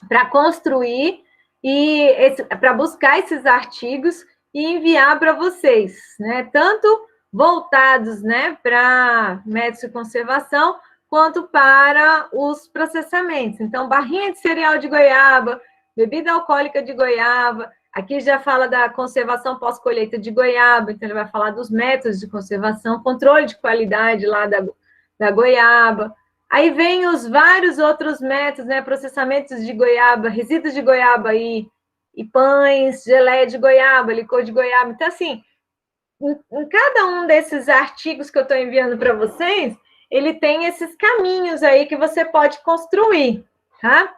para construir e para buscar esses artigos e enviar para vocês, né? Tanto voltados, né, para métodos de conservação, quanto para os processamentos. Então, barrinha de cereal de goiaba, bebida alcoólica de goiaba, aqui já fala da conservação pós-colheita de goiaba, então ele vai falar dos métodos de conservação, controle de qualidade lá da goiaba. Aí vem os vários outros métodos, né, processamentos de goiaba, resíduos de goiaba e pães, geleia de goiaba, licor de goiaba. Então, assim, em cada um desses artigos que eu estou enviando para vocês, ele tem esses caminhos aí que você pode construir, tá?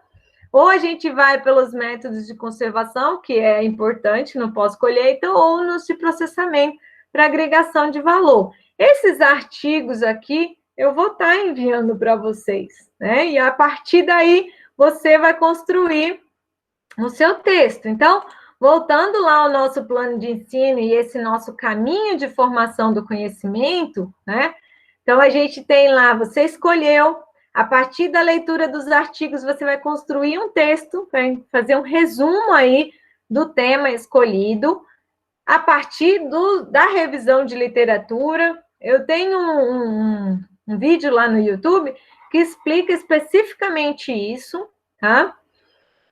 Ou a gente vai pelos métodos de conservação, que é importante no pós-colheita, ou nos de processamento para agregação de valor. Esses artigos aqui, eu vou estar enviando para vocês, né? E a partir daí, você vai construir o seu texto. Então, voltando lá ao nosso plano de ensino e esse nosso caminho de formação do conhecimento, né? Então, a gente tem lá, você escolheu, a partir da leitura dos artigos, você vai construir um texto, vai fazer um resumo aí do tema escolhido, a partir da revisão de literatura. Eu tenho um vídeo lá no YouTube que explica especificamente isso, tá?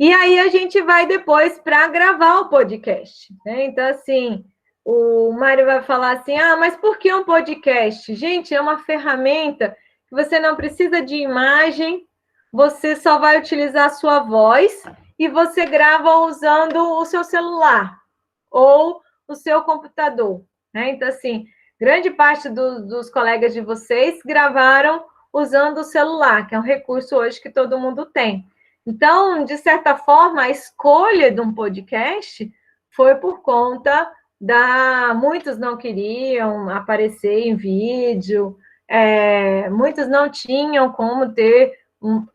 E aí a gente vai depois para gravar o podcast, né? Então, assim, o Mário vai falar assim, mas por que um podcast? Gente, é uma ferramenta que você não precisa de imagem, você só vai utilizar a sua voz e você grava usando o seu celular ou o seu computador, né? Então, assim, grande parte dos colegas de vocês gravaram usando o celular, que é um recurso hoje que todo mundo tem. Então, de certa forma, a escolha de um podcast foi por conta muitos não queriam aparecer em vídeo, muitos não tinham como ter um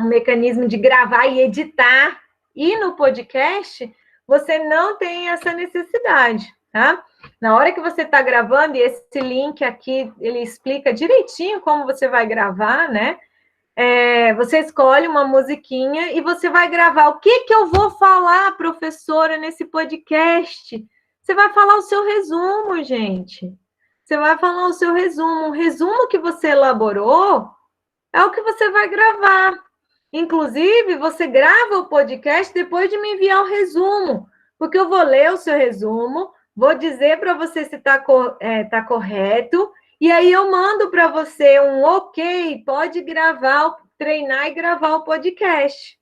mecanismo de gravar e editar, e no podcast você não tem essa necessidade, tá? Na hora que você está gravando, e esse link aqui, ele explica direitinho como você vai gravar, né? Você escolhe uma musiquinha e você vai gravar. O que eu vou falar, professora, nesse podcast? Você vai falar o seu resumo, gente. Você vai falar o seu resumo. O resumo que você elaborou é o que você vai gravar. Inclusive, você grava o podcast depois de me enviar o resumo, porque eu vou ler o seu resumo, vou dizer para você se está correto, e aí eu mando para você um ok, pode gravar treinar e gravar o podcast.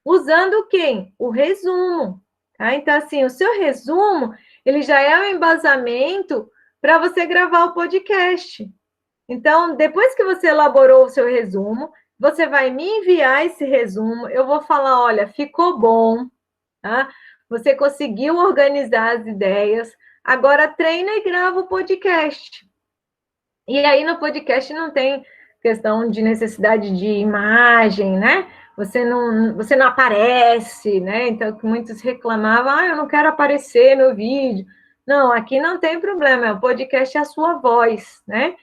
Usando quem? O resumo. Tá? Então, assim, o seu resumo, ele já é um embasamento para você gravar o podcast. Então, depois que você elaborou o seu resumo, você vai me enviar esse resumo, eu vou falar, olha, ficou bom, tá? Você conseguiu organizar as ideias, agora treina e grava o podcast. E aí, no podcast não tem questão de necessidade de imagem, né? Você não aparece, né? Então, que muitos reclamavam, eu não quero aparecer no vídeo. Não, aqui não tem problema, o podcast é a sua voz, né?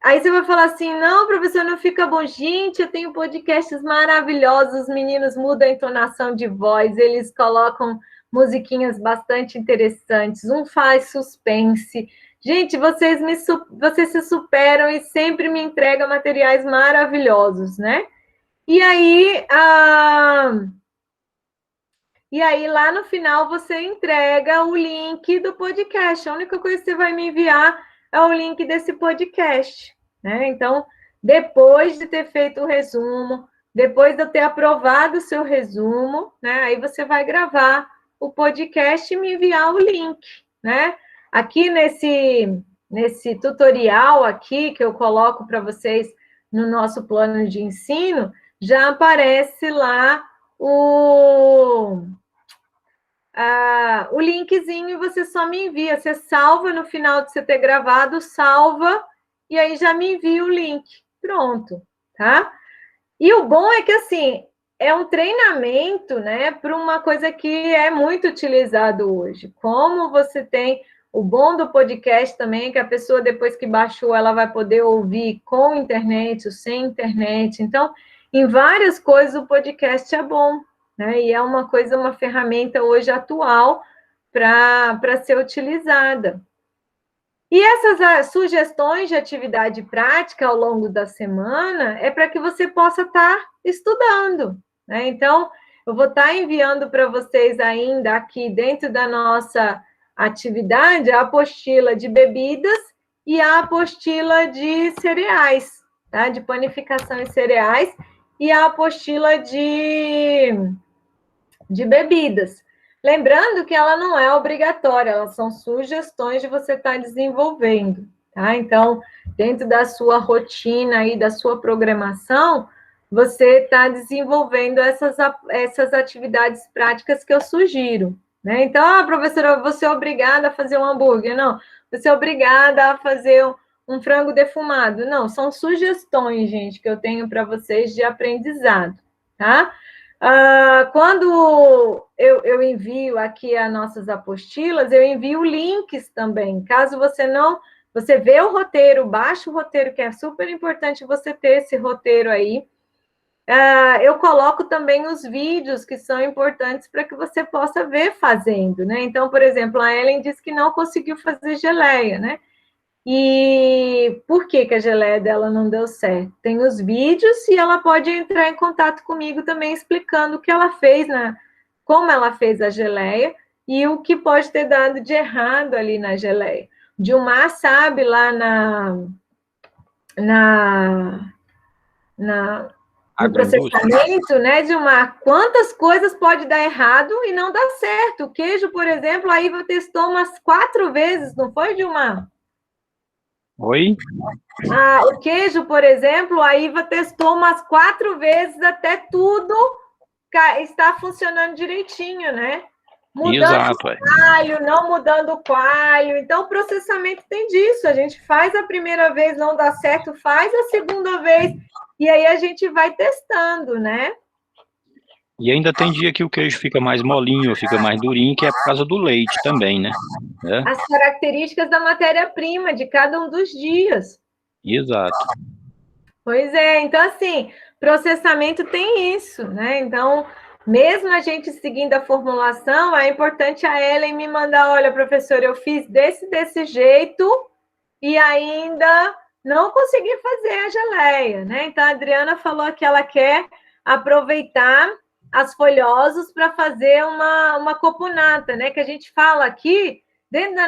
Aí você vai falar assim, não, professor, não fica bom. Gente, eu tenho podcasts maravilhosos, os meninos mudam a entonação de voz, eles colocam musiquinhas bastante interessantes, um faz suspense. Gente, vocês se superam e sempre me entregam materiais maravilhosos, né? E aí, lá no final você entrega o link do podcast. A única coisa que você vai me enviar é o link desse podcast, né? Então, depois de ter feito o resumo, depois de eu ter aprovado o seu resumo, né? Aí você vai gravar o podcast e me enviar o link, né? Aqui nesse tutorial aqui que eu coloco para vocês no nosso plano de ensino, já aparece lá o linkzinho e você só me envia. Você salva no final de você ter gravado, salva, e aí já me envia o link. Pronto, tá? E o bom é que, assim, é um treinamento, né, para uma coisa que é muito utilizado hoje. Como você tem o bom do podcast também, que a pessoa, depois que baixou, ela vai poder ouvir com internet ou sem internet. Então, em várias coisas, o podcast é bom, né? E é uma ferramenta hoje atual para ser utilizada. E essas sugestões de atividade prática ao longo da semana é para que você possa estar estudando, né? Então, eu vou estar enviando para vocês ainda aqui dentro da nossa atividade a apostila de bebidas e a apostila de cereais, tá? De panificação e cereais e a apostila de bebidas. Lembrando que ela não é obrigatória, elas são sugestões de você estar desenvolvendo, tá? Então, dentro da sua rotina e da sua programação, você está desenvolvendo essas atividades práticas que eu sugiro, né? Então, professora, você é obrigada a fazer um hambúrguer? Não. Você é obrigada a fazer um frango defumado? Não, são sugestões, gente, que eu tenho para vocês de aprendizado, tá? Quando eu envio aqui as nossas apostilas, eu envio links também. Caso você vê o roteiro, baixa o roteiro, que é super importante você ter esse roteiro aí. Eu coloco também os vídeos que são importantes para que você possa ver fazendo, né? Então, por exemplo, a Ellen disse que não conseguiu fazer geleia, né? E por que a geleia dela não deu certo? Tem os vídeos e ela pode entrar em contato comigo também explicando o que ela fez, como ela fez a geleia e o que pode ter dado de errado ali na geleia. Dilmar sabe lá no processamento, né, Dilmar, quantas coisas pode dar errado e não dar certo. O queijo, por exemplo, a Iva testou umas 4 vezes, não foi, Dilmar? Oi? O queijo, por exemplo, a Iva testou umas 4 vezes até tudo estar funcionando direitinho, né? Mudando o coalho, não mudando o coalho. Então, o processamento tem disso. A gente faz a primeira vez, não dá certo, faz a segunda vez, e aí a gente vai testando, né? E ainda tem dia que o queijo fica mais molinho, fica mais durinho, que é por causa do leite também, né? As características da matéria-prima de cada um dos dias. Exato. Pois é, então assim, processamento tem isso, né? Então, mesmo a gente seguindo a formulação, é importante a Ellen me mandar, olha, professora, eu fiz desse jeito e ainda não consegui fazer a geleia, né? Então, a Adriana falou que ela quer aproveitar as folhosas para fazer uma coponata, né? Que a gente fala aqui, dentro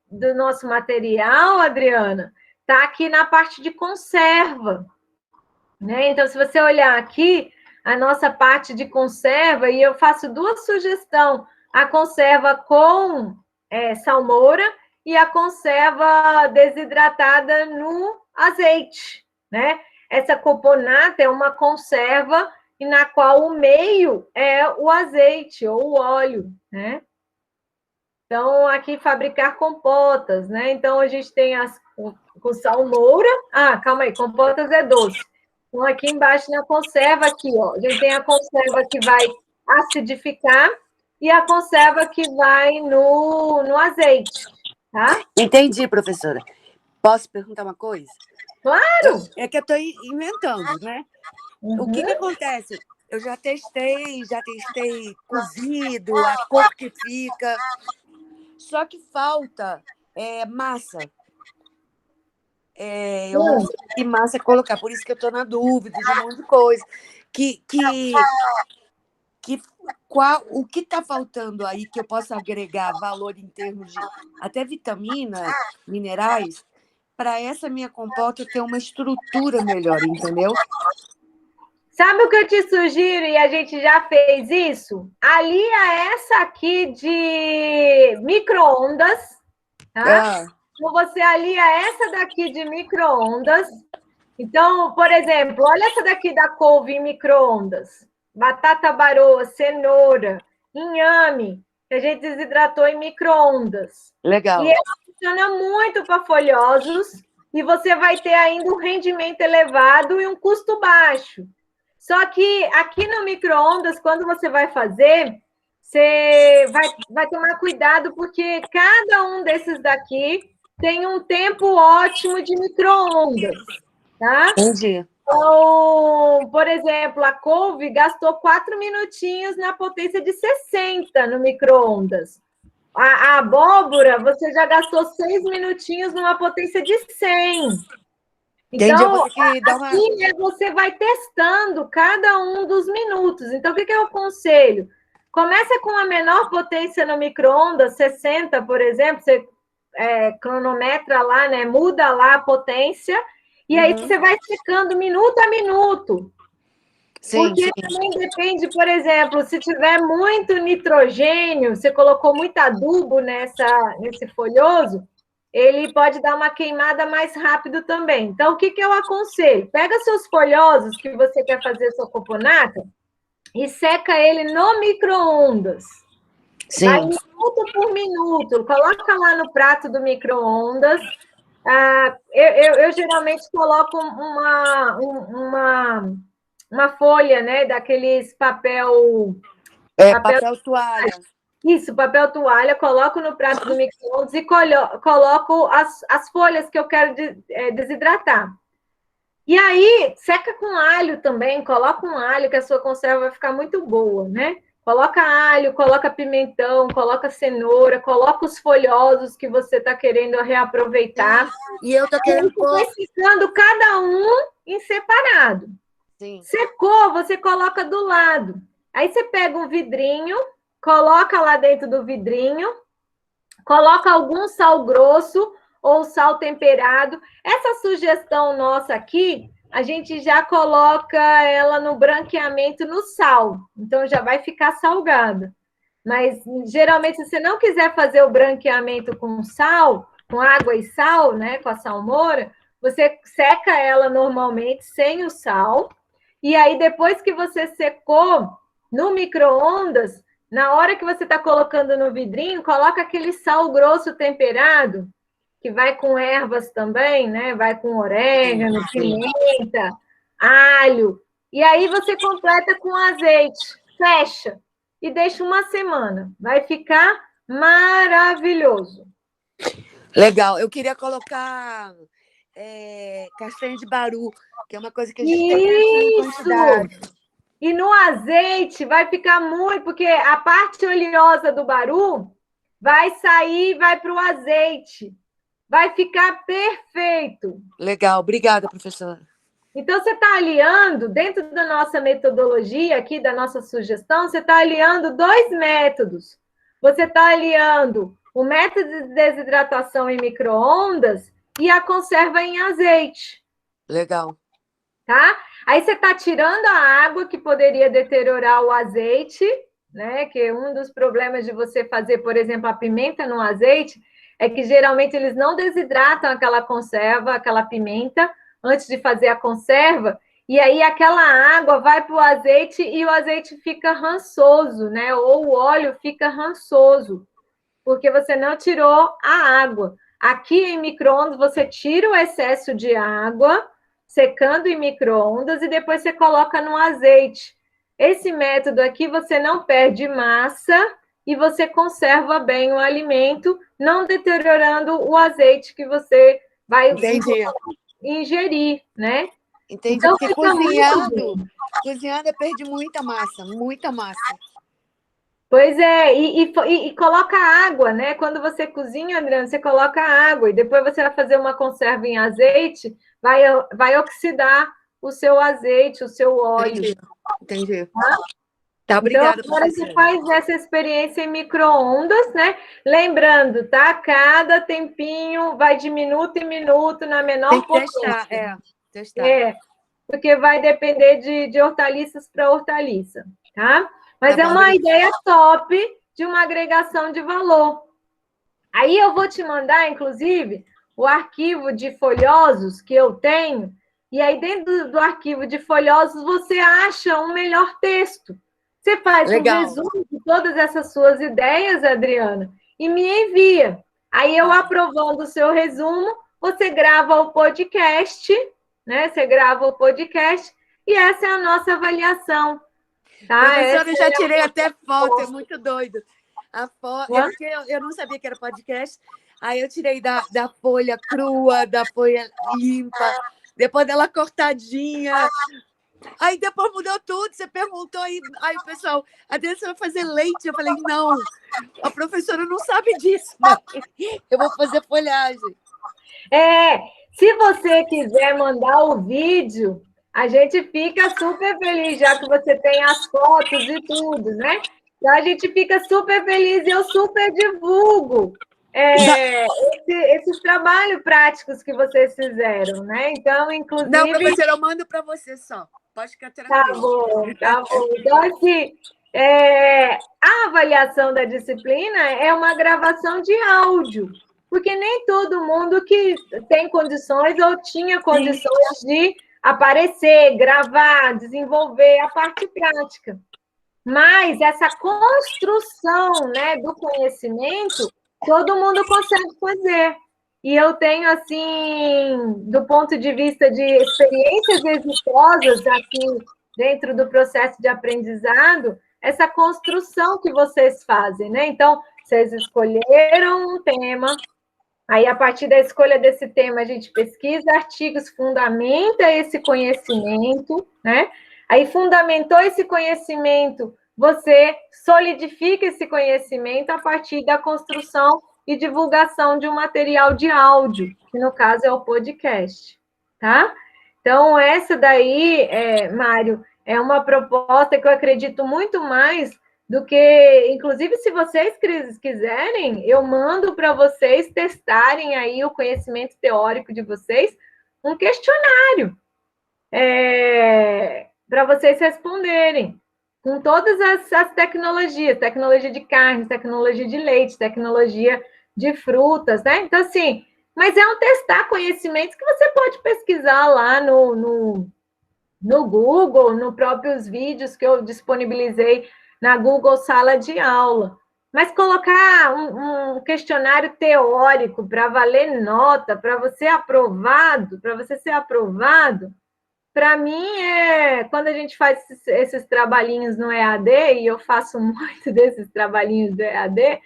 do nosso material, Adriana, tá aqui na parte de conserva, né? Então, se você olhar aqui, a nossa parte de conserva, e eu faço duas sugestões, a conserva com salmoura e a conserva desidratada no azeite, né? Essa coponata é uma conserva na qual o meio é o azeite ou o óleo, né? Então, aqui, fabricar compotas, né? Então, a gente tem as com salmoura. Ah, calma aí, compotas é doce. Então, aqui embaixo na conserva, aqui, ó, a gente tem a conserva que vai acidificar e a conserva que vai no azeite, tá? Entendi, professora. Posso perguntar uma coisa? Claro! É que eu estou inventando, né? O que acontece? Eu já testei cozido, a cor que fica. Só que falta massa. Eu não sei que massa colocar, por isso que eu estou na dúvida de um monte de coisa. O que está faltando aí que eu possa agregar valor em termos de até vitamina, minerais, para essa minha compota ter uma estrutura melhor, entendeu? Sabe o que eu te sugiro, e a gente já fez isso? Alia essa aqui de micro-ondas, tá? Então, você alia essa daqui de micro-ondas. Então, por exemplo, olha essa daqui da couve em micro-ondas. Batata baroa, cenoura, inhame, que a gente desidratou em micro-ondas. Legal. E ela funciona muito para folhosos e você vai ter ainda um rendimento elevado e um custo baixo. Só que aqui no micro-ondas, quando você vai fazer, você vai tomar cuidado, porque cada um desses daqui tem um tempo ótimo de micro-ondas, tá? Entendi. Então, por exemplo, a couve gastou 4 minutinhos na potência de 60 no micro-ondas. A abóbora, você já gastou 6 minutinhos numa potência de 100. Então, assim, você vai testando cada um dos minutos. Então, o que eu aconselho? Começa com a menor potência no micro-ondas, 60, por exemplo, você cronometra lá, né? Muda lá a potência, e aí você vai secando minuto a minuto. Sim, porque também depende, por exemplo, se tiver muito nitrogênio, você colocou muito adubo nesse folhoso, ele pode dar uma queimada mais rápido também. Então, o que eu aconselho? Pega seus folhosos que você quer fazer sua coponata e seca ele no micro-ondas. Vai minuto por minuto. Coloca lá no prato do micro-ondas. Eu geralmente coloco uma folha, né? Daqueles papel toalha. Isso, papel toalha, coloco no prato do micro-ondas e coloco as folhas que eu quero desidratar. E aí, seca com alho também, coloca um alho, que a sua conserva vai ficar muito boa, né? Coloca alho, coloca pimentão, coloca cenoura, coloca os folhosos que você está querendo reaproveitar. E eu tô querendo vai secando cada um em separado. Sim. Secou, você coloca do lado. Aí você pega um vidrinho, coloca lá dentro do vidrinho, coloca algum sal grosso ou sal temperado. Essa sugestão nossa aqui, a gente já coloca ela no branqueamento no sal. Então, já vai ficar salgada. Mas, geralmente, se você não quiser fazer o branqueamento com sal, com água e sal, né, com a salmoura, você seca ela normalmente sem o sal. E aí, depois que você secou no micro-ondas, na hora que você está colocando no vidrinho, coloca aquele sal grosso temperado, que vai com ervas também, né? Vai com orégano, pimenta, alho. E aí você completa com azeite, fecha e deixa uma semana. Vai ficar maravilhoso. Legal. Eu queria colocar castanha de baru, que é uma coisa que a gente tem em quantidade. E no azeite vai ficar muito, porque a parte oleosa do baru vai sair e vai para o azeite. Vai ficar perfeito. Legal, obrigada, professora. Então, você está aliando, dentro da nossa metodologia aqui, da nossa sugestão, você está aliando 2 métodos. Você está aliando o método de desidratação em micro-ondas e a conserva em azeite. Legal. tá? Aí você está tirando a água que poderia deteriorar o azeite, né? Que um dos problemas de você fazer, por exemplo, a pimenta no azeite é que geralmente eles não desidratam aquela conserva, aquela pimenta, antes de fazer a conserva, e aí aquela água vai para o azeite e o azeite fica rançoso, né? Ou o óleo fica rançoso, porque você não tirou a água. Aqui em micro-ondas, você tira o excesso de água, secando em micro-ondas, e depois você coloca no azeite. Esse método aqui, você não perde massa e você conserva bem o alimento, não deteriorando o azeite que você vai ingerir, né? Entendi, Então, porque cozinhando eu perdi muita massa, muita massa. Pois é, e coloca água, né? Quando você cozinha, Adriana, você coloca água e depois você vai fazer uma conserva em azeite, vai oxidar o seu azeite, o seu óleo. Entendi. Tá, obrigada, então, agora você faz essa experiência em micro-ondas, né? Lembrando, tá? Cada tempinho vai de minuto em minuto na menor potência. Testar. Porque vai depender de hortaliças para hortaliça, tá? Mas é uma ideia top de uma agregação de valor. Aí eu vou te mandar, inclusive, o arquivo de folhosos que eu tenho, e aí dentro do arquivo de folhosos você acha um melhor texto. Você faz um resumo de todas essas suas ideias, Adriana, e me envia. Aí eu aprovando o seu resumo, você grava o podcast, né? Você grava o podcast e essa é a nossa avaliação. Tá? Professora, eu já tirei até foto, é muito doido. A foto, é porque eu não sabia que era podcast, aí eu tirei da folha crua, da folha limpa, depois dela cortadinha. Aí depois mudou tudo, você perguntou aí o pessoal, Adriana, você vai fazer leite? Eu falei, não, a professora não sabe disso, mas eu vou fazer folhagem. Se você quiser mandar o vídeo, a gente fica super feliz, já que você tem as fotos e tudo, né? Então, a gente fica super feliz e eu super divulgo esses trabalhos práticos que vocês fizeram, né? Então, inclusive... Não, professora, eu mando para você só. Pode ficar tranquilo. Tá bom. Então, assim, a avaliação da disciplina é uma gravação de áudio, porque nem todo mundo que tem condições ou tinha condições de aparecer, gravar, desenvolver a parte prática. Mas essa construção, né, do conhecimento, todo mundo consegue fazer. E eu tenho, assim, do ponto de vista de experiências exitosas aqui dentro do processo de aprendizado, essa construção que vocês fazem, né? Então, vocês escolheram um tema, aí, a partir da escolha desse tema, a gente pesquisa artigos, fundamenta esse conhecimento, né? Aí, fundamentou esse conhecimento, você solidifica esse conhecimento a partir da construção e divulgação de um material de áudio, que no caso é o podcast, tá? Então, essa daí, Mário, é uma proposta que eu acredito muito mais do que, inclusive, se vocês quiserem, eu mando para vocês testarem aí o conhecimento teórico de vocês, um questionário para vocês responderem, com todas as tecnologias, tecnologia de carne, tecnologia de leite, tecnologia de frutas, né? Então, assim, mas é um testar conhecimentos que você pode pesquisar lá no Google, nos próprios vídeos que eu disponibilizei na Google Sala de Aula. Mas colocar um questionário teórico para valer nota, para você ser aprovado, para mim quando a gente faz esses trabalhinhos no EAD, e eu faço muito desses trabalhinhos do EAD,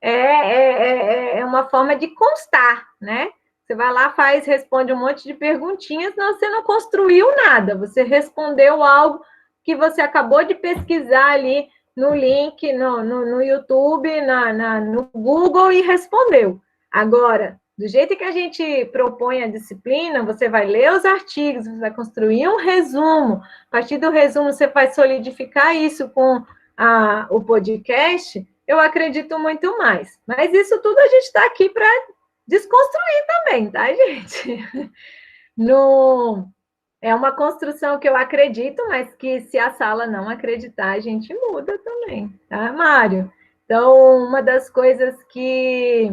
é uma forma de constar, né? Você vai lá, responde um monte de perguntinhas, não, você não construiu nada, você respondeu algo que você acabou de pesquisar ali no link, no YouTube, no Google e respondeu. Agora, do jeito que a gente propõe a disciplina, você vai ler os artigos, você vai construir um resumo, a partir do resumo você vai solidificar isso com o podcast, eu acredito muito mais. Mas isso tudo a gente está aqui para desconstruir também, tá, gente? É uma construção que eu acredito, mas que se a sala não acreditar, a gente muda também, tá, Mário? Então, uma das coisas que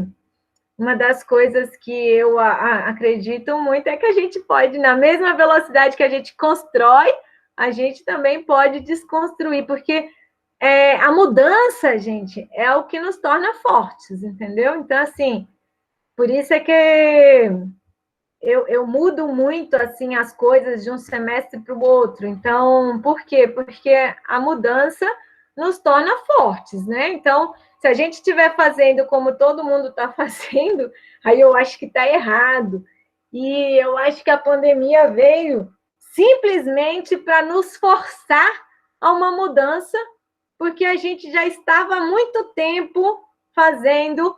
eu acredito muito é que a gente pode, na mesma velocidade que a gente constrói, a gente também pode desconstruir, porque a mudança, gente, é o que nos torna fortes, entendeu? Então, assim, por isso é que eu mudo muito assim as coisas de um semestre para o outro. Então, por quê? Porque a mudança nos torna fortes, né? Então, se a gente estiver fazendo como todo mundo está fazendo, aí eu acho que está errado. E eu acho que a pandemia veio simplesmente para nos forçar a uma mudança, porque a gente já estava há muito tempo fazendo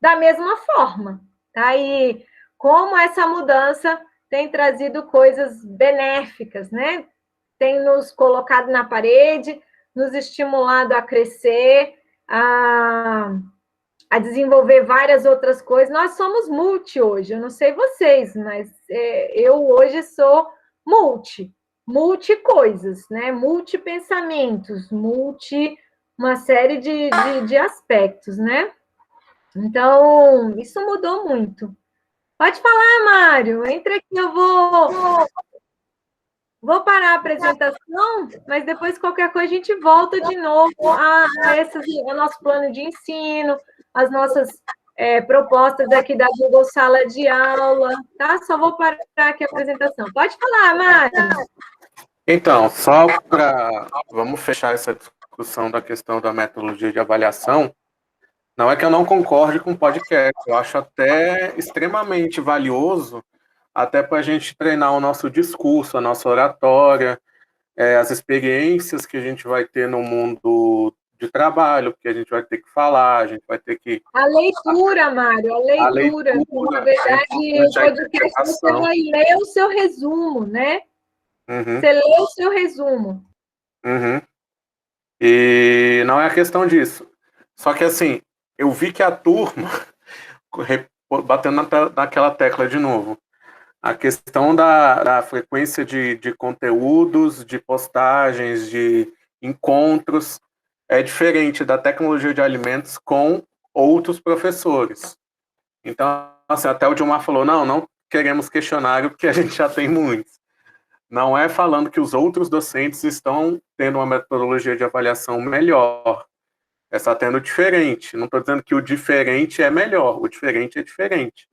da mesma forma, tá? E como essa mudança tem trazido coisas benéficas, né? Tem nos colocado na parede, nos estimulado a crescer, a desenvolver várias outras coisas. Nós somos multi hoje, eu não sei vocês, mas eu hoje sou multi coisas, né? Multi pensamentos, uma série de aspectos, né? Então, isso mudou muito. Pode falar, Mário. Entra aqui, eu vou parar a apresentação, mas depois qualquer coisa a gente volta de novo ao nosso plano de ensino, as nossas propostas aqui da Google Sala de Aula, tá? Só vou parar aqui a apresentação. Pode falar, Mário. Então, vamos fechar essa discussão da questão da metodologia de avaliação. Não é que eu não concorde com o podcast, eu acho até extremamente valioso, até para a gente treinar o nosso discurso, a nossa oratória, as experiências que a gente vai ter no mundo de trabalho, porque a gente vai ter que falar, a gente vai ter que... A leitura, Mário, a leitura. Na verdade, o podcast você vai ler o seu resumo, né? Uhum. Você lê o seu resumo. Uhum. E não é a questão disso. Só que, assim, eu vi que a turma, batendo naquela tecla de novo, a questão da frequência de conteúdos, de postagens, de encontros, é diferente da tecnologia de alimentos com outros professores. Então, assim, até o Dilmar falou, não queremos questionário, porque a gente já tem muitos. Não é falando que os outros docentes estão tendo uma metodologia de avaliação melhor. Está tendo diferente. Não estou dizendo que o diferente é melhor. O diferente é diferente.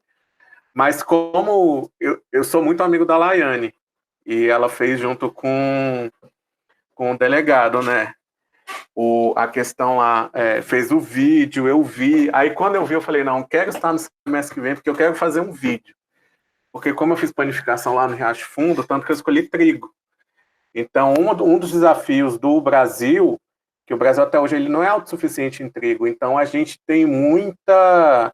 Mas como eu sou muito amigo da Laiane, e ela fez junto com o delegado, né? A questão lá, fez o vídeo, eu vi. Aí quando eu vi, eu falei, não, quero estar no semestre que vem, porque eu quero fazer um vídeo. Porque como eu fiz panificação lá no Riacho Fundo, tanto que eu escolhi trigo. Então, um dos desafios do Brasil, que o Brasil até hoje ele não é autossuficiente em trigo, então a gente tem muita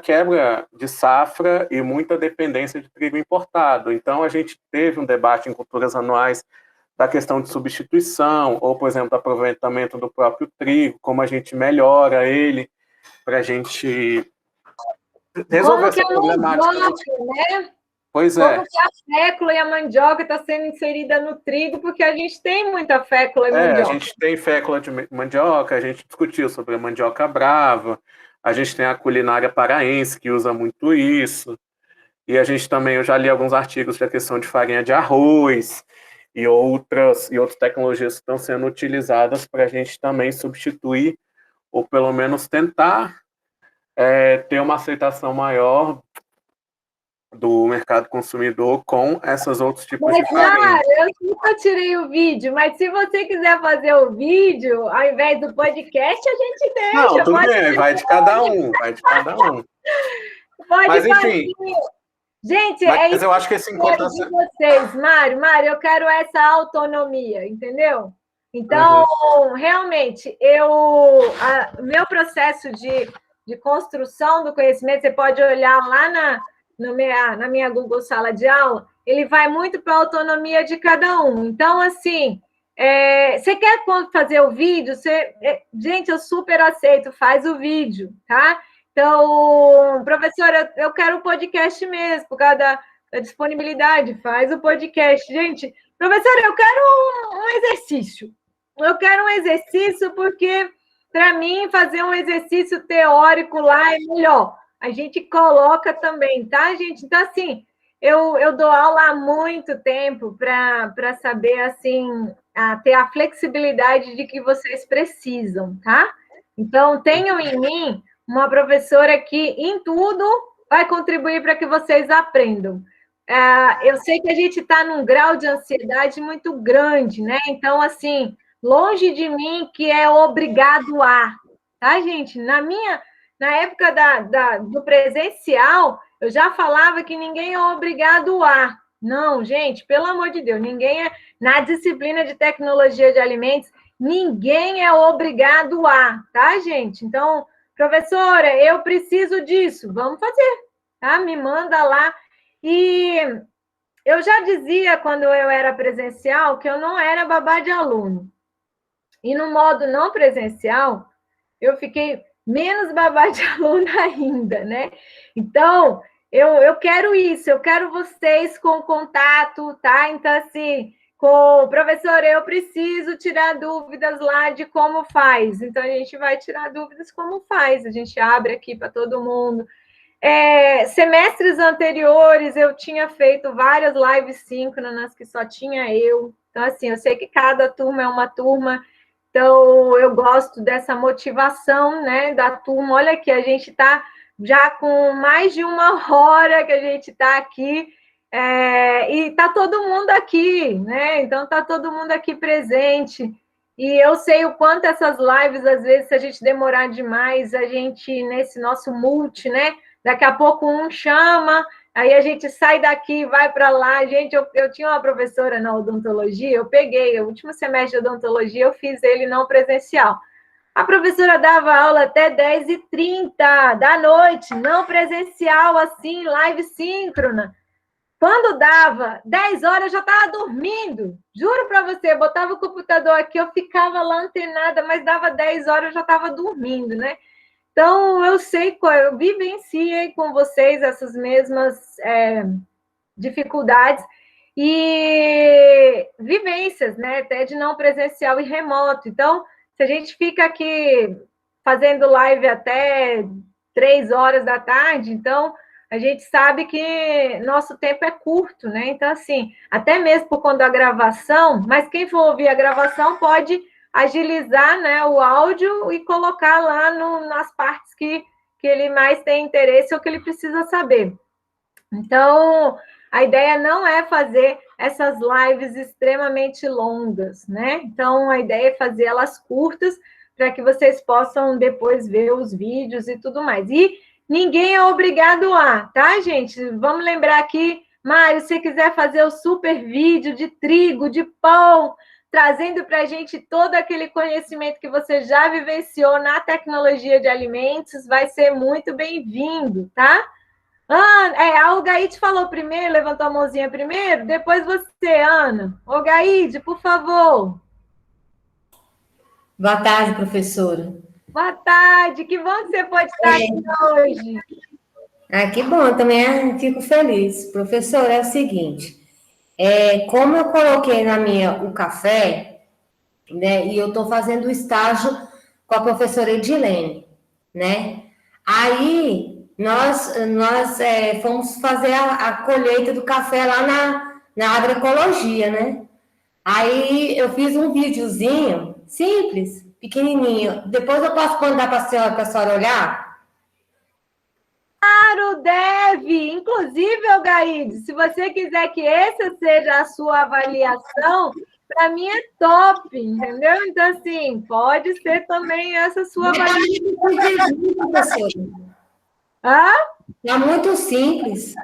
quebra de safra e muita dependência de trigo importado. Então, a gente teve um debate em culturas anuais da questão de substituição, ou, por exemplo, do aproveitamento do próprio trigo, como a gente melhora ele para a gente resolver essa problemática. Né? Pois é. Como que a fécula e a mandioca está sendo inserida no trigo, porque a gente tem muita fécula e mandioca. A gente tem fécula de mandioca, a gente discutiu sobre a mandioca brava, a gente tem a culinária paraense, que usa muito isso, e a gente também, eu já li alguns artigos da questão de farinha de arroz, e outras tecnologias que estão sendo utilizadas para a gente também substituir, ou pelo menos tentar ter uma aceitação maior do mercado consumidor com esses outros tipos de farinha. Eu nunca tirei o vídeo, mas se você quiser fazer o vídeo, ao invés do podcast, a gente deixa. Não, tudo bem, vai de cada um, Mas, enfim... Gente, mas eu acho que esse encontro... de vocês, Mário, eu quero essa autonomia, entendeu? Então, realmente, meu processo de construção do conhecimento, você pode olhar lá na minha Google Sala de Aula, ele vai muito para a autonomia de cada um. Então, assim, você quer fazer o vídeo? Gente, eu super aceito, faz o vídeo, tá? Então, professora, eu quero um podcast mesmo, por causa da disponibilidade, faz o podcast. Gente, professora, eu quero um exercício. Eu quero um exercício porque, para mim, fazer um exercício teórico lá é melhor. A gente coloca também, tá, gente? Então, assim, eu dou aula há muito tempo para saber, assim, ter a flexibilidade de que vocês precisam, tá? Então, tenham em mim uma professora que, em tudo, vai contribuir para que vocês aprendam. Eu sei que a gente está num grau de ansiedade muito grande, né? Então, assim, longe de mim que é obrigado a, tá, gente? Na época do presencial, eu já falava que ninguém é obrigado a. Não, gente, pelo amor de Deus, ninguém é. Na disciplina de tecnologia de alimentos, ninguém é obrigado a, tá, gente? Então, professora, eu preciso disso, vamos fazer, tá? Me manda lá. E eu já dizia, quando eu era presencial, que eu não era babá de aluno. E no modo não presencial, eu fiquei menos babá de aluno ainda, né? Então, eu quero isso, eu quero vocês com contato, tá? Então, assim, professor, eu preciso tirar dúvidas lá de como faz. Então, a gente vai tirar dúvidas como faz. A gente abre aqui para todo mundo. Semestres anteriores, eu tinha feito várias lives síncronas que só tinha eu. Então, assim, eu sei que cada turma é uma turma. Então, eu gosto dessa motivação, né, da turma. Olha aqui, a gente está já com mais de 1 hora que a gente está aqui, e está todo mundo aqui, né? Então, está todo mundo aqui presente. E eu sei o quanto essas lives, às vezes, se a gente demorar demais, a gente, nesse nosso multi, né? Daqui a pouco um chama, aí a gente sai daqui, vai para lá. Gente, eu tinha uma professora na odontologia, eu peguei, o último semestre de odontologia, eu fiz ele não presencial. A professora dava aula até 10h30 da noite, não presencial, assim, live síncrona. Quando dava 10 horas, eu já estava dormindo. Juro para você, eu botava o computador aqui, eu ficava lá antenada, mas dava 10 horas, eu já estava dormindo, né? Então, eu sei, eu vivenciei com vocês essas mesmas dificuldades e vivências, né? Até de não presencial e remoto. Então, se a gente fica aqui fazendo live até 3 horas da tarde, então a gente sabe que nosso tempo é curto, né? Então, assim, até mesmo por conta da gravação, mas quem for ouvir a gravação pode agilizar, né, o áudio e colocar lá nas partes que ele mais tem interesse ou que ele precisa saber. Então, a ideia não é fazer essas lives extremamente longas, né? Então, a ideia é fazer elas curtas para que vocês possam depois ver os vídeos e tudo mais. E ninguém é obrigado a, tá, gente? Vamos lembrar aqui, Mário, se quiser fazer o super vídeo de trigo, de pão, trazendo para a gente todo aquele conhecimento que você já vivenciou na tecnologia de alimentos, vai ser muito bem-vindo, tá? A Gaide falou primeiro, levantou a mãozinha primeiro, depois você, Ana. Gaide, por favor. Boa tarde, professora. Boa tarde, que bom que você pode estar aqui hoje. Que bom, também fico feliz. Professora, é o seguinte, como eu coloquei o café, né, e eu estou fazendo o estágio com a professora Edilene, né? Aí nós fomos fazer a colheita do café lá na agroecologia, né? Aí eu fiz um videozinho simples, pequenininho. Depois eu posso mandar para a senhora olhar? Claro, deve. Inclusive, Gaide, se você quiser que essa seja a sua avaliação, para mim é top, entendeu? Então, assim, pode ser também essa sua avaliação. É muito simples.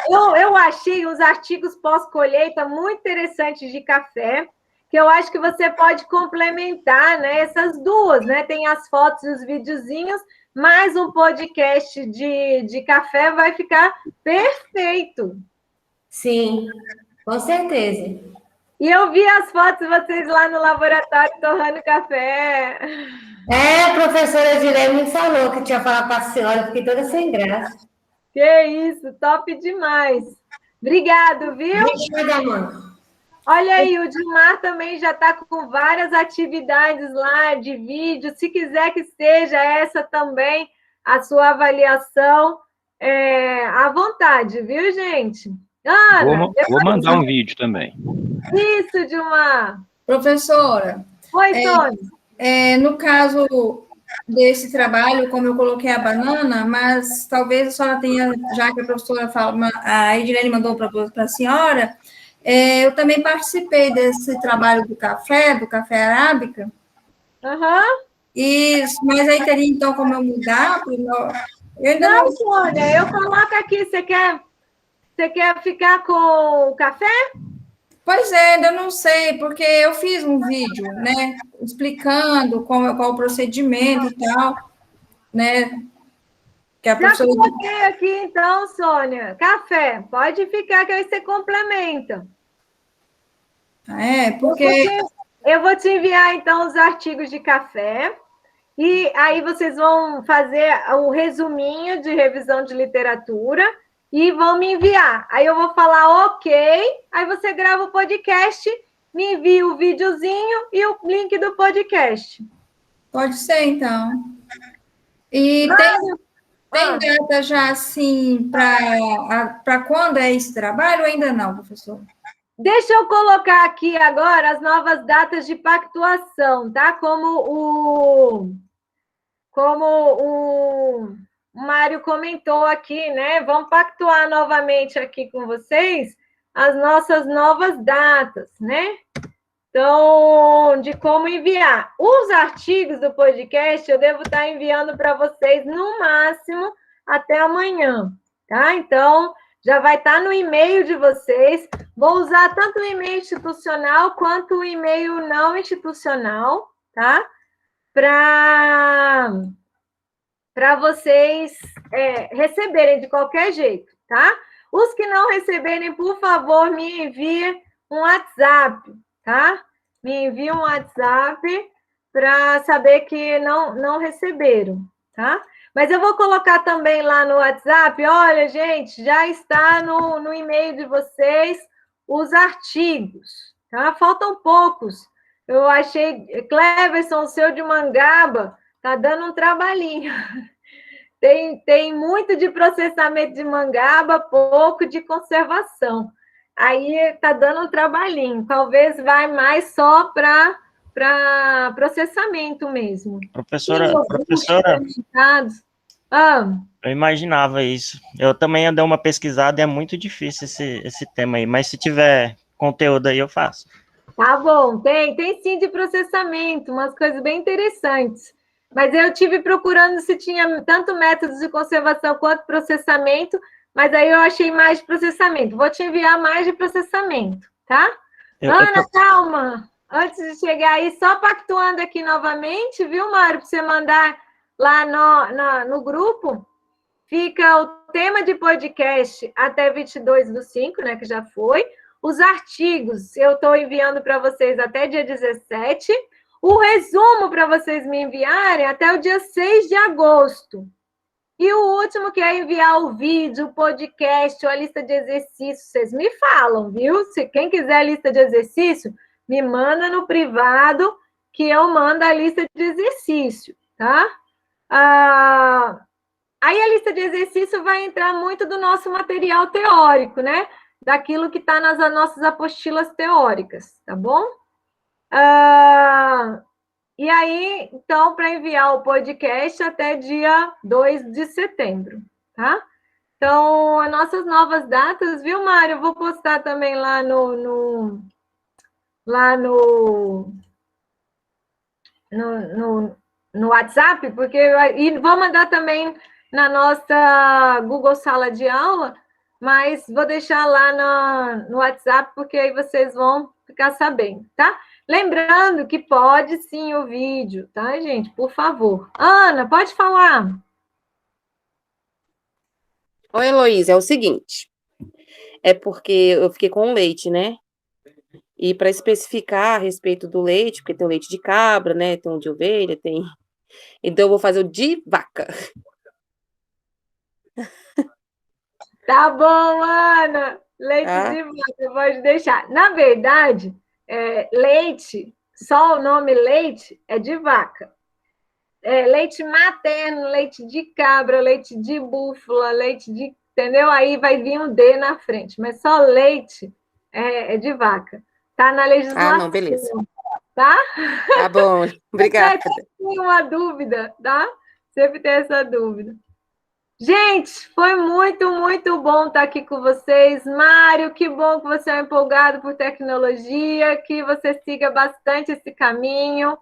Eu achei os artigos pós-colheita muito interessantes de café, que eu acho que você pode complementar, né? Essas duas, né? Tem as fotos e os videozinhos, mais um podcast de café vai ficar perfeito. Sim, com certeza. E eu vi as fotos de vocês lá no laboratório torrando café. A professora Edilene me falou que tinha falado para a senhora, fiquei toda sem graça. Que isso, top demais. Obrigado, viu? Obrigada, mano. Olha aí, o Dilmar também já está com várias atividades lá de vídeo. Se quiser que seja essa também a sua avaliação, à vontade, viu, gente? Ana, Vou mandar um vídeo também. Isso, Dilmar. Professora, Oi, Sônia. no caso desse trabalho, como eu coloquei a banana, mas talvez a senhora tenha, já que a professora fala, a Edilene mandou para a senhora, eu também participei desse trabalho do café arábica. Mas aí teria, então, como eu mudar? Eu ainda não, Sônia, eu coloco aqui, você quer ficar com o café? Pois é, ainda não sei, porque eu fiz um vídeo, né, explicando qual o procedimento e tal, né, que a professora... Já coloquei aqui, então, Sônia, café, pode ficar que aí você complementa. Porque eu vou te enviar, então, os artigos de café, e aí vocês vão fazer o resuminho de revisão de literatura, e vão me enviar. Aí eu vou falar ok, aí você grava o podcast, me envia o videozinho e o link do podcast. Pode ser, então. E tem data já, assim, para quando é esse trabalho ou ainda não, professor? Deixa eu colocar aqui agora as novas datas de pactuação, tá? Como o Mário comentou aqui, né? Vamos pactuar novamente aqui com vocês as nossas novas datas, né? Então, de como enviar. Os artigos do podcast eu devo estar enviando para vocês no máximo até amanhã, tá? Então, já vai estar no e-mail de vocês. Vou usar tanto o e-mail institucional quanto o e-mail não institucional, tá? Para vocês receberem de qualquer jeito, tá? Os que não receberem, por favor, me enviem um WhatsApp, tá? Me enviem um WhatsApp para saber que não receberam, tá? Mas eu vou colocar também lá no WhatsApp, olha, gente, já está no e-mail de vocês os artigos, tá? Faltam poucos. Eu achei, Cleverson, o seu de Mangaba, tá dando um trabalhinho. Tem muito de processamento de mangaba, pouco de conservação. Aí tá dando um trabalhinho. Talvez vai mais só para processamento mesmo. Professora, eu imaginava isso. Eu também dei uma pesquisada e é muito difícil esse tema aí, mas se tiver conteúdo aí eu faço. Tá bom, tem sim de processamento, umas coisas bem interessantes. Mas eu tive procurando se tinha tanto métodos de conservação quanto processamento, mas aí eu achei mais de processamento. Vou te enviar mais de processamento, tá? Ana, calma. Antes de chegar aí, só pactuando aqui novamente, viu, Mário? Para você mandar lá no grupo. Fica o tema de podcast até 22/5, né, que já foi. Os artigos eu estou enviando para vocês até dia 17. O resumo para vocês me enviarem até o dia 6 de agosto. E o último, que é enviar o vídeo, o podcast ou a lista de exercícios, vocês me falam, viu? Se quem quiser a lista de exercício, me manda no privado que eu mando a lista de exercício, tá? Aí a lista de exercício vai entrar muito do nosso material teórico, né? Daquilo que está nas nossas apostilas teóricas, tá bom? E aí, então, para enviar o podcast até dia 2 de setembro, tá? Então, as nossas novas datas, viu, Mário? Eu vou postar também lá no WhatsApp, e vou mandar também na nossa Google Sala de Aula, mas vou deixar lá no WhatsApp, porque aí vocês vão ficar sabendo, tá? Lembrando que pode sim o vídeo, tá, gente? Por favor. Ana, pode falar. Oi, Heloísa, é o seguinte, é porque eu fiquei com leite, né? E para especificar a respeito do leite, porque tem o leite de cabra, né? Tem o de ovelha, tem... Então, eu vou fazer o de vaca. Tá bom, Ana. Leite de vaca, pode deixar. Na verdade, leite, só o nome leite é de vaca. Leite materno, leite de cabra, leite de búfala, leite de... Entendeu? Aí vai vir um D na frente. Mas só leite é de vaca. Tá na legislação. Ah, não, beleza. Tá? Tá bom, obrigada. Tem uma dúvida, tá? Sempre tem essa dúvida. Gente, foi muito, muito bom estar aqui com vocês. Mário, que bom que você é empolgado por tecnologia, que você siga bastante esse caminho.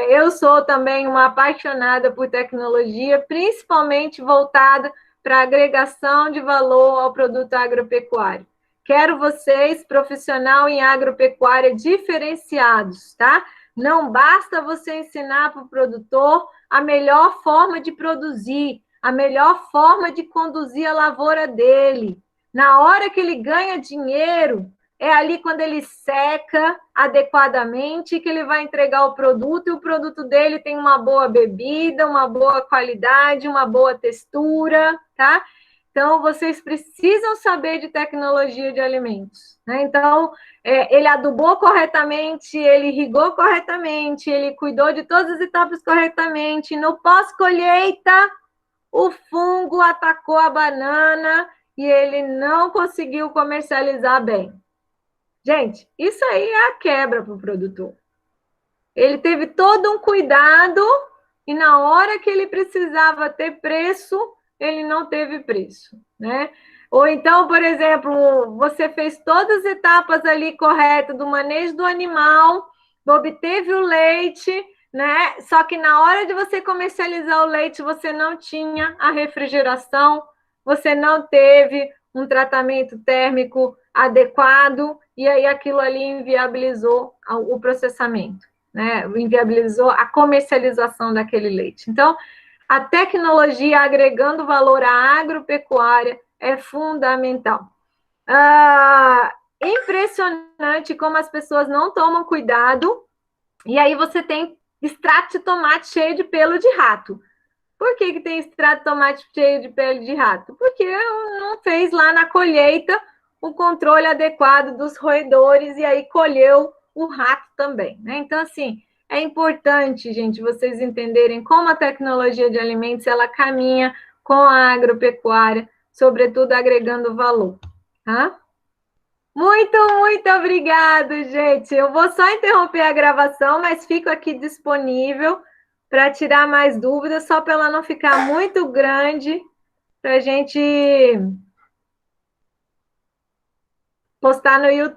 Eu sou também uma apaixonada por tecnologia, principalmente voltada para a agregação de valor ao produto agropecuário. Quero vocês, profissional em agropecuária, diferenciados, tá? Não basta você ensinar para o produtor a melhor forma de produzir, a melhor forma de conduzir a lavoura dele. Na hora que ele ganha dinheiro, é ali quando ele seca adequadamente que ele vai entregar o produto, e o produto dele tem uma boa bebida, uma boa qualidade, uma boa textura, tá? Então, vocês precisam saber de tecnologia de alimentos, né? Então, ele adubou corretamente, ele irrigou corretamente, ele cuidou de todas as etapas corretamente. No pós-colheita, o fungo atacou a banana e ele não conseguiu comercializar bem. Gente, isso aí é a quebra para o produtor. Ele teve todo um cuidado e na hora que ele precisava ter preço, ele não teve preço, né? Ou então, por exemplo, você fez todas as etapas ali corretas do manejo do animal, obteve o leite, né? Só que na hora de você comercializar o leite, você não tinha a refrigeração, você não teve um tratamento térmico adequado, e aí aquilo ali inviabilizou o processamento, né? Inviabilizou a comercialização daquele leite. Então, a tecnologia agregando valor à agropecuária é fundamental. Impressionante como as pessoas não tomam cuidado, e aí você tem extrato de tomate cheio de pelo de rato. Por que tem extrato de tomate cheio de pelo de rato? Porque não fez lá na colheita o controle adequado dos roedores e aí colheu o rato também, né? Então, assim, é importante, gente, vocês entenderem como a tecnologia de alimentos, ela caminha com a agropecuária, sobretudo agregando valor, tá? Muito, muito obrigado, gente. Eu vou só interromper a gravação, mas fico aqui disponível para tirar mais dúvidas, só para ela não ficar muito grande, para a gente postar no YouTube.